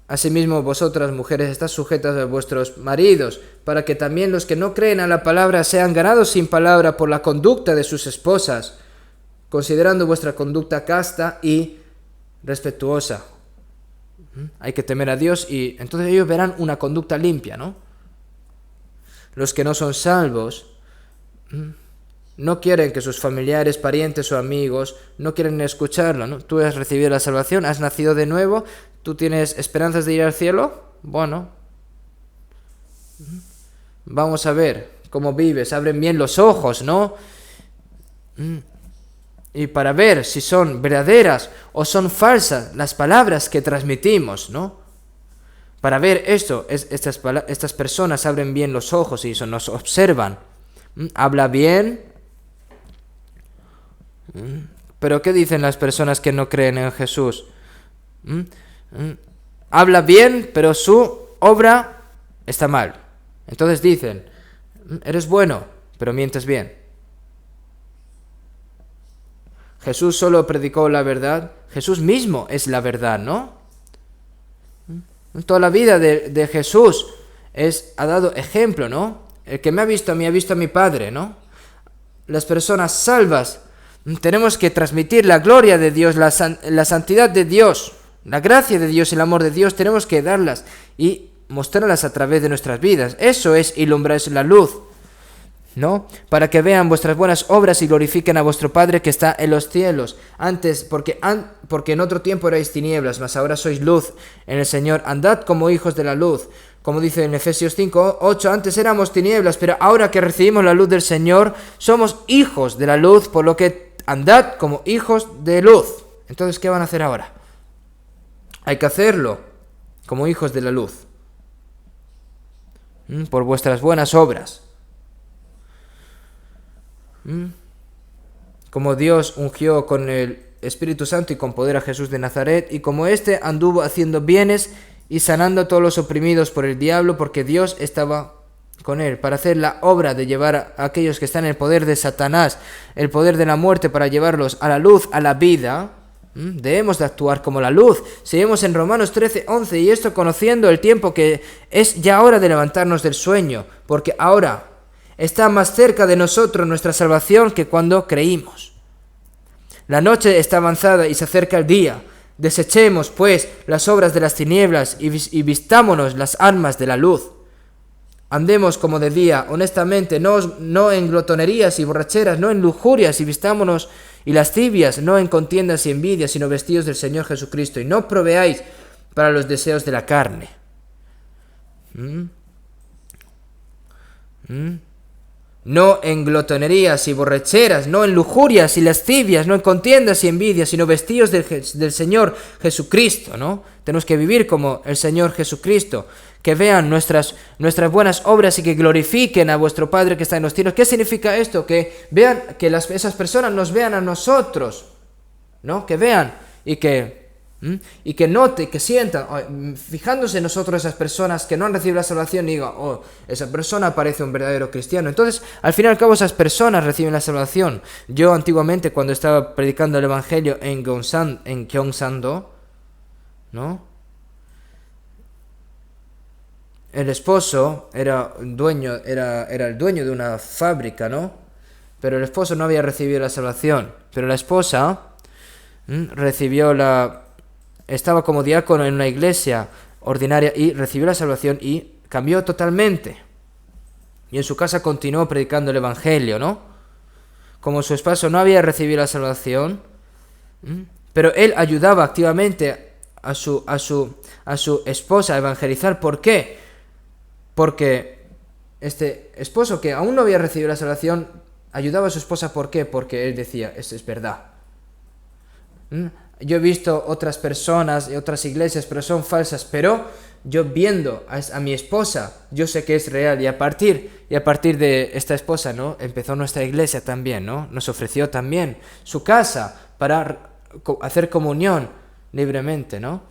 Asimismo, vosotras, mujeres, estad sujetas a vuestros maridos, para que también los que no creen a la palabra sean ganados sin palabra por la conducta de sus esposas, considerando vuestra conducta casta y respetuosa. Hay que temer a Dios y entonces ellos verán una conducta limpia, ¿no? Los que no son salvos no quieren que sus familiares, parientes o amigos no quieren escucharlo, ¿no? Tú has recibido la salvación, has nacido de nuevo, tú tienes esperanzas de ir al cielo. Bueno, vamos a ver cómo vives, abren bien los ojos, ¿no? y para ver si son verdaderas o son falsas las palabras que transmitimos, ¿no? Para ver esto, estas personas abren bien los ojos y nos observan. Habla bien. Pero ¿qué dicen las personas que no creen en Jesús? Habla bien, pero su obra está mal. Entonces dicen, eres bueno, pero mientes bien. Jesús solo predicó la verdad. Jesús mismo es la verdad, ¿no? Toda la vida de Jesús ha dado ejemplo, ¿no? El que me ha visto a mí ha visto a mi Padre, ¿no? Las personas salvas tenemos que transmitir la gloria de Dios, la santidad de Dios, la gracia de Dios, el amor de Dios, tenemos que darlas y mostrarlas a través de nuestras vidas. Eso es ilumbrar la luz, ¿no? Para que vean vuestras buenas obras y glorifiquen a vuestro Padre que está en los cielos. Antes, porque en otro tiempo erais tinieblas, mas ahora sois luz en el Señor. Andad como hijos de la luz. Como dice en Efesios 5:8, antes éramos tinieblas, pero ahora que recibimos la luz del Señor, somos hijos de la luz, por lo que andad como hijos de luz. Entonces, ¿qué van a hacer ahora? Hay que hacerlo como hijos de la luz. Por vuestras buenas obras. Como Dios ungió con el Espíritu Santo y con poder a Jesús de Nazaret, y como éste anduvo haciendo bienes y sanando a todos los oprimidos por el diablo, porque Dios estaba con él, para hacer la obra de llevar a aquellos que están en el poder de Satanás, el poder de la muerte, para llevarlos a la luz, a la vida. Debemos de actuar como la luz. Seguimos en Romanos 13:11, y esto conociendo el tiempo que es ya hora de levantarnos del sueño, porque ahora está más cerca de nosotros nuestra salvación que cuando creímos. La noche está avanzada y se acerca el día. Desechemos, pues, las obras de las tinieblas y vistámonos las armas de la luz. Andemos como de día, honestamente, no en glotonerías y borracheras, no en lujurias, y vistámonos y lascivias, no en contiendas y envidias, sino vestidos del Señor Jesucristo, y no proveáis para los deseos de la carne. No en glotonerías y borracheras, no en lujurias y lascivias, no en contiendas y envidias, sino vestidos del Señor Jesucristo, ¿no? Tenemos que vivir como el Señor Jesucristo, que vean nuestras buenas obras y que glorifiquen a vuestro Padre que está en los cielos. ¿Qué significa esto? Que vean, que esas personas nos vean a nosotros, ¿no? Que vean y que note, que sientan, fijándose en nosotros esas personas que no han recibido la salvación, y digan, oh, esa persona parece un verdadero cristiano. Entonces, al fin y al cabo, esas personas reciben la salvación. Yo antiguamente, cuando estaba predicando el Evangelio en Gyeongsang-do, ¿no? El esposo era el dueño de una fábrica, ¿no? Pero el esposo no había recibido la salvación. Pero la esposa estaba como diácono en una iglesia ordinaria y recibió la salvación y cambió totalmente. Y en su casa continuó predicando el Evangelio, ¿no? Como su esposo no había recibido la salvación, pero él ayudaba activamente a su esposa a evangelizar. ¿Por qué? Porque este esposo que aún no había recibido la salvación ayudaba a su esposa. ¿Por qué? Porque él decía, esto es verdad. Yo he visto otras personas y otras iglesias, pero son falsas, pero yo viendo a mi esposa, yo sé que es real, y a partir de esta esposa, ¿no? Empezó nuestra iglesia también, ¿no? Nos ofreció también su casa para hacer comunión libremente, ¿no?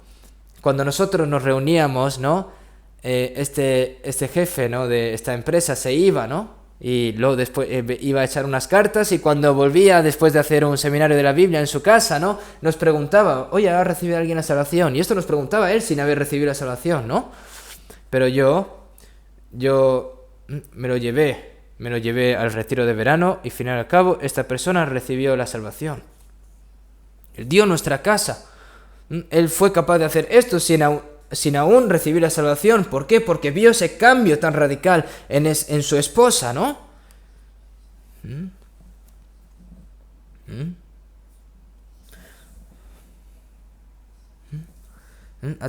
Cuando nosotros nos reuníamos, ¿no? Este jefe, ¿no? De esta empresa se iba, ¿no? Y luego después iba a echar unas cartas, y cuando volvía después de hacer un seminario de la Biblia en su casa, ¿no? Nos preguntaba, oye, ¿ha recibido alguien la salvación? Y esto nos preguntaba él sin haber recibido la salvación, ¿no? Pero yo me lo llevé al retiro de verano, y al fin y al cabo esta persona recibió la salvación. Él dio nuestra casa. Él fue capaz de hacer esto sin aún recibir la salvación. ¿Por qué? Porque vio ese cambio tan radical en su esposa, ¿no?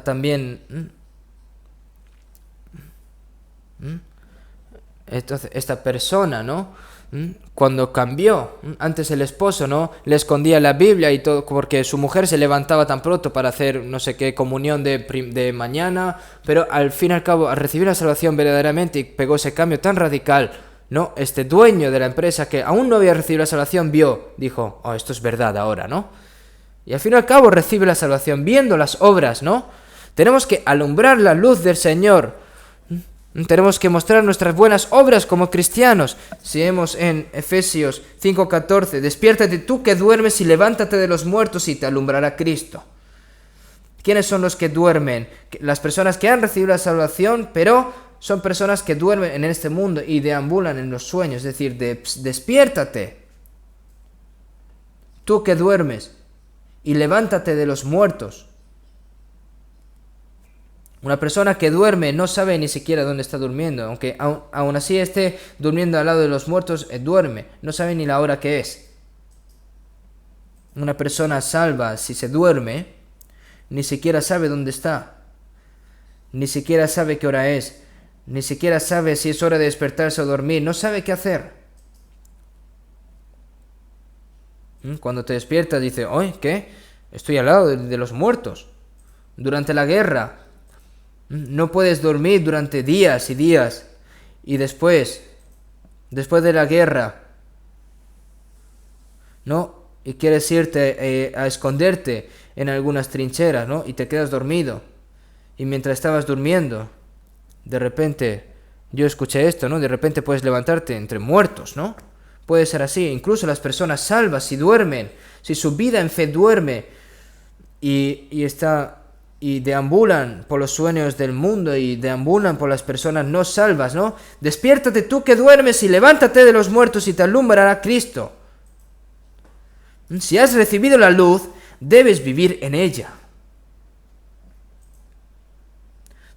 También Entonces, esta persona, ¿no? Cuando cambió, antes el esposo, ¿no? Le escondía la Biblia y todo, porque su mujer se levantaba tan pronto para hacer no sé qué comunión de mañana, pero al fin y al cabo, al recibir la salvación verdaderamente y pegó ese cambio tan radical, ¿no? Este dueño de la empresa que aún no había recibido la salvación dijo, oh, esto es verdad ahora, ¿no? Y al fin y al cabo recibe la salvación viendo las obras, ¿no? Tenemos que alumbrar la luz del Señor. Tenemos que mostrar nuestras buenas obras como cristianos. Si vemos en Efesios 5:14, despiértate tú que duermes y levántate de los muertos y te alumbrará Cristo. ¿Quiénes son los que duermen? Las personas que han recibido la salvación, pero son personas que duermen en este mundo y deambulan en los sueños. Es decir, despiértate. Tú que duermes y levántate de los muertos. Una persona que duerme no sabe ni siquiera dónde está durmiendo, aunque aún así esté durmiendo al lado de los muertos, duerme, no sabe ni la hora que es. Una persona salva, si se duerme, ni siquiera sabe dónde está, ni siquiera sabe qué hora es, ni siquiera sabe si es hora de despertarse o dormir, no sabe qué hacer. Cuando te despiertas dice, oye, ¿qué? Estoy al lado de los muertos. Durante la guerra no puedes dormir durante días y días. Y después de la guerra, ¿no? Y quieres irte a esconderte en algunas trincheras, ¿no? Y te quedas dormido. Y mientras estabas durmiendo, de repente, yo escuché esto, ¿no? De repente puedes levantarte entre muertos, ¿no? Puede ser así. Incluso las personas salvas, si duermen, si su vida en fe duerme y deambulan por los sueños del mundo y deambulan por las personas no salvas, ¿no? Despiértate tú que duermes y levántate de los muertos y te alumbrará Cristo. Si has recibido la luz, debes vivir en ella.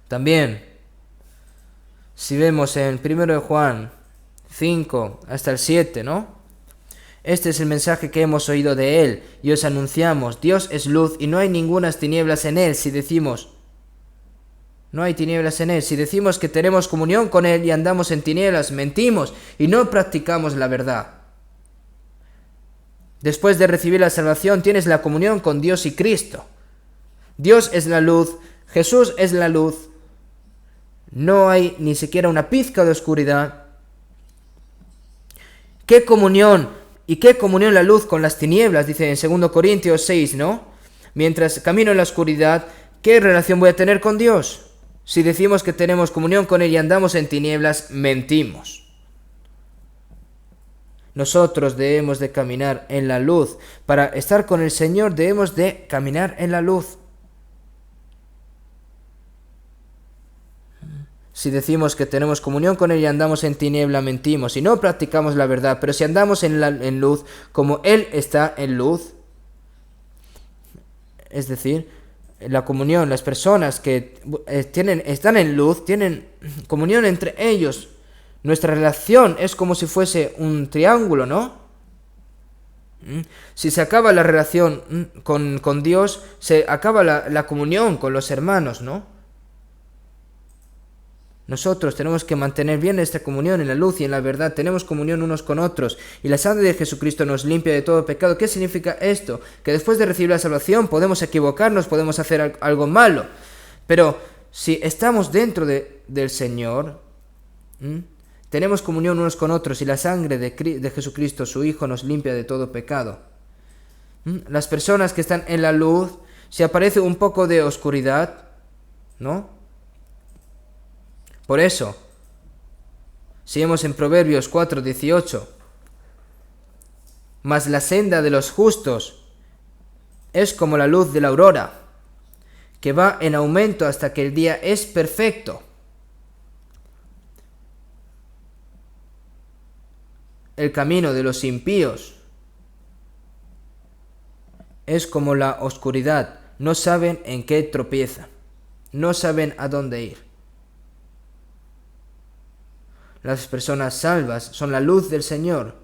También, si vemos en 1 Juan 5 hasta el 7, ¿no? Este es el mensaje que hemos oído de Él y os anunciamos, Dios es luz y no hay ningunas tinieblas en Él. Si decimos que tenemos comunión con Él y andamos en tinieblas, mentimos y no practicamos la verdad. Después de recibir la salvación tienes la comunión con Dios y Cristo. Dios es la luz, Jesús es la luz. No hay ni siquiera una pizca de oscuridad. ¿Qué comunión? ¿Y qué comunión la luz con las tinieblas? Dice en 2 Corintios 6, ¿no? Mientras camino en la oscuridad, ¿qué relación voy a tener con Dios? Si decimos que tenemos comunión con Él y andamos en tinieblas, mentimos. Nosotros debemos de caminar en la luz. Para estar con el Señor debemos de caminar en la luz. Si decimos que tenemos comunión con Él y andamos en tiniebla, mentimos y no practicamos la verdad. Pero si andamos en luz, como Él está en luz, es decir, la comunión, las personas que están en luz, tienen comunión entre ellos. Nuestra relación es como si fuese un triángulo, ¿no? Si se acaba la relación con Dios, se acaba la comunión con los hermanos, ¿no? Nosotros tenemos que mantener bien esta comunión en la luz y en la verdad. Tenemos comunión unos con otros y la sangre de Jesucristo nos limpia de todo pecado. ¿Qué significa esto? Que después de recibir la salvación podemos equivocarnos, podemos hacer algo malo. Pero si estamos dentro del Señor, tenemos comunión unos con otros y la sangre de Jesucristo, su Hijo, nos limpia de todo pecado. Las personas que están en la luz, si aparece un poco de oscuridad, ¿no? Por eso, si vemos en Proverbios 4:18, mas la senda de los justos es como la luz de la aurora, que va en aumento hasta que el día es perfecto. El camino de los impíos es como la oscuridad, no saben en qué tropiezan, no saben a dónde ir. Las personas salvas son la luz del Señor.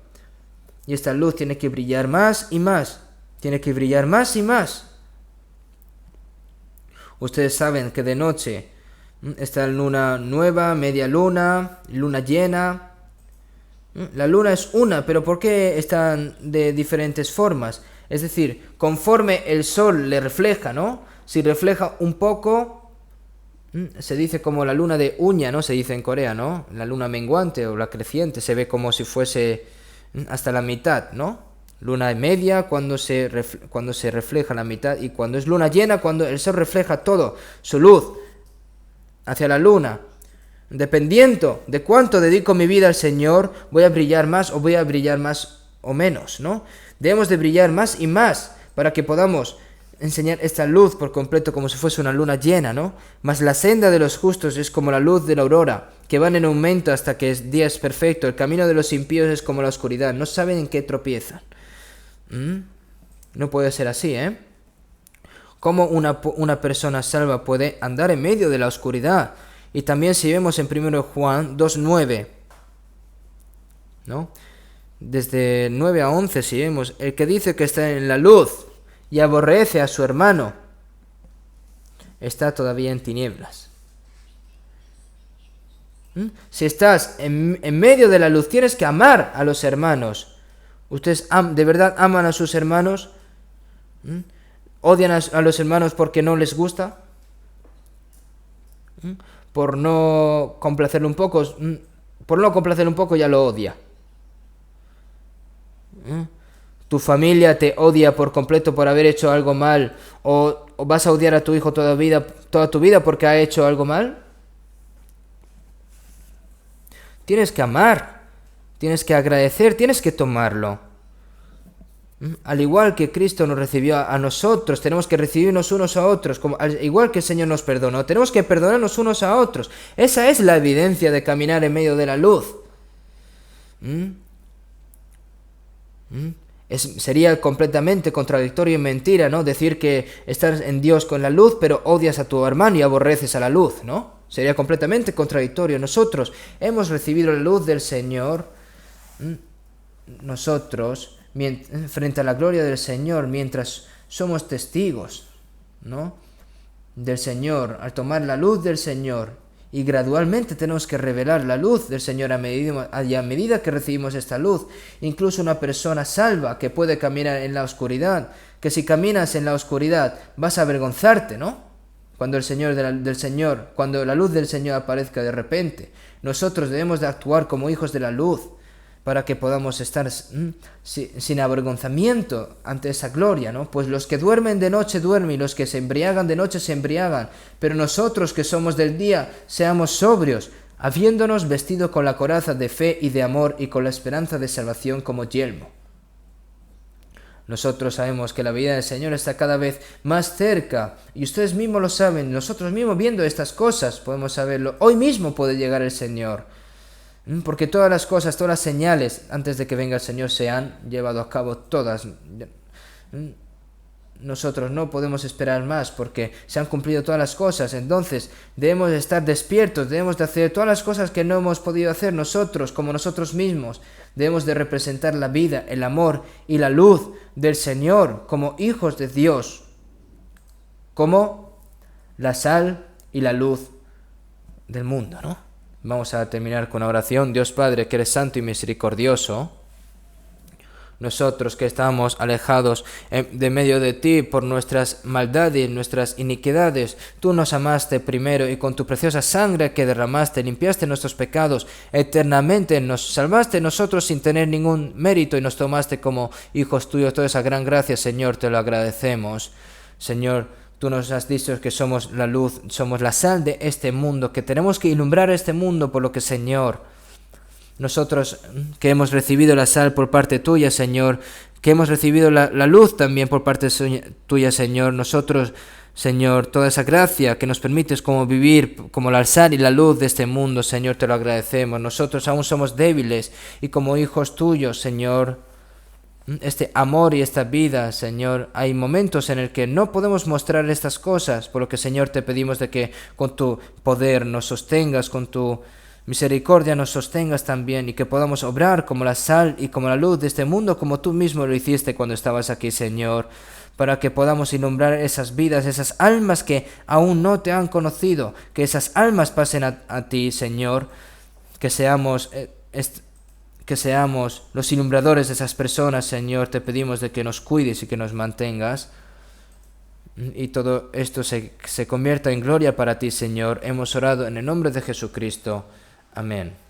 Y esta luz tiene que brillar más y más. Tiene que brillar más y más. Ustedes saben que de noche Está la luna nueva, media luna, luna llena. La luna es una, pero ¿por qué están de diferentes formas? Es decir, conforme el sol le refleja, ¿no? Si refleja un poco, se dice como la luna de uña, ¿no? Se dice en Corea, ¿no? La luna menguante o la creciente se ve como si fuese hasta la mitad, ¿no? Luna media cuando se refleja la mitad, y cuando es luna llena, cuando el sol refleja todo, su luz hacia la luna. Dependiendo de cuánto dedico mi vida al Señor, voy a brillar más o voy a brillar más o menos, ¿no? Debemos de brillar más y más para que podamos enseñar esta luz por completo como si fuese una luna llena, ¿no? Mas la senda de los justos es como la luz de la aurora, que van en aumento hasta que el día es perfecto. El camino de los impíos es como la oscuridad, no saben en qué tropiezan. No puede ser así, ¿eh? ¿Cómo una persona salva puede andar en medio de la oscuridad? Y también si vemos en 1 Juan 2:9, ¿no? Desde 9 a 11 si vemos, el que dice que está en la luz y aborrece a su hermano, está todavía en tinieblas. Si estás en medio de la luz, tienes que amar a los hermanos. ¿Ustedes de verdad aman a sus hermanos? ¿Odian a los hermanos porque no les gusta? Por no complacerle un poco, ya lo odia. Tu familia te odia por completo por haber hecho algo mal, o vas a odiar a tu hijo toda tu vida porque ha hecho algo mal. Tienes que amar, tienes que agradecer, tienes que tomarlo. Al igual que Cristo nos recibió a nosotros, tenemos que recibirnos unos a otros, igual que el Señor nos perdonó, tenemos que perdonarnos unos a otros. Esa es la evidencia de caminar en medio de la luz. Sería completamente contradictorio y mentira, ¿no? Decir que estás en Dios con la luz, pero odias a tu hermano y aborreces a la luz, ¿no? Sería completamente contradictorio. Nosotros hemos recibido la luz del Señor, nosotros, frente a la gloria del Señor, mientras somos testigos, ¿no? Del Señor, al tomar la luz del Señor. Y gradualmente tenemos que revelar la luz del Señor a medida que recibimos esta luz. Incluso una persona salva que puede caminar en la oscuridad, que si caminas en la oscuridad vas a avergonzarte, ¿no? Cuando cuando la luz del Señor aparezca de repente. Nosotros debemos de actuar como hijos de la luz para que podamos estar sin avergonzamiento ante esa gloria, ¿no? Pues los que duermen de noche duermen, y los que se embriagan de noche se embriagan, pero nosotros que somos del día, seamos sobrios, habiéndonos vestido con la coraza de fe y de amor y con la esperanza de salvación como yelmo. Nosotros sabemos que la venida del Señor está cada vez más cerca, y ustedes mismos lo saben. Nosotros mismos viendo estas cosas podemos saberlo. Hoy mismo puede llegar el Señor. Porque todas las cosas, todas las señales antes de que venga el Señor se han llevado a cabo todas. Nosotros no podemos esperar más porque se han cumplido todas las cosas. Entonces debemos estar despiertos, debemos de hacer todas las cosas que no hemos podido hacer nosotros como nosotros mismos. Debemos de representar la vida, el amor y la luz del Señor como hijos de Dios, como la sal y la luz del mundo, ¿no? Vamos a terminar con una oración. Dios Padre, que eres santo y misericordioso, nosotros que estamos alejados de medio de ti por nuestras maldades, nuestras iniquidades, tú nos amaste primero y con tu preciosa sangre que derramaste, limpiaste nuestros pecados eternamente, nos salvaste nosotros sin tener ningún mérito y nos tomaste como hijos tuyos. Toda esa gran gracia, Señor, te lo agradecemos. Señor, tú nos has dicho que somos la luz, somos la sal de este mundo, que tenemos que ilumbrar este mundo, por lo que, Señor, nosotros que hemos recibido la sal por parte tuya, Señor, que hemos recibido la luz también por parte tuya, Señor, nosotros, Señor, toda esa gracia que nos permites como vivir como la sal y la luz de este mundo, Señor, te lo agradecemos. Nosotros aún somos débiles y como hijos tuyos, Señor, este amor y esta vida, Señor, hay momentos en el que no podemos mostrar estas cosas, por lo que, Señor, te pedimos de que con tu poder nos sostengas, con tu misericordia nos sostengas también, y que podamos obrar como la sal y como la luz de este mundo, como tú mismo lo hiciste cuando estabas aquí, Señor. para que podamos ilumbrar esas vidas, esas almas que aún no te han conocido, que esas almas pasen a ti, Señor, que seamos los ilumbradores de esas personas, Señor. Te pedimos de que nos cuides y que nos mantengas, y todo esto se convierta en gloria para ti, Señor. Hemos orado en el nombre de Jesucristo. Amén.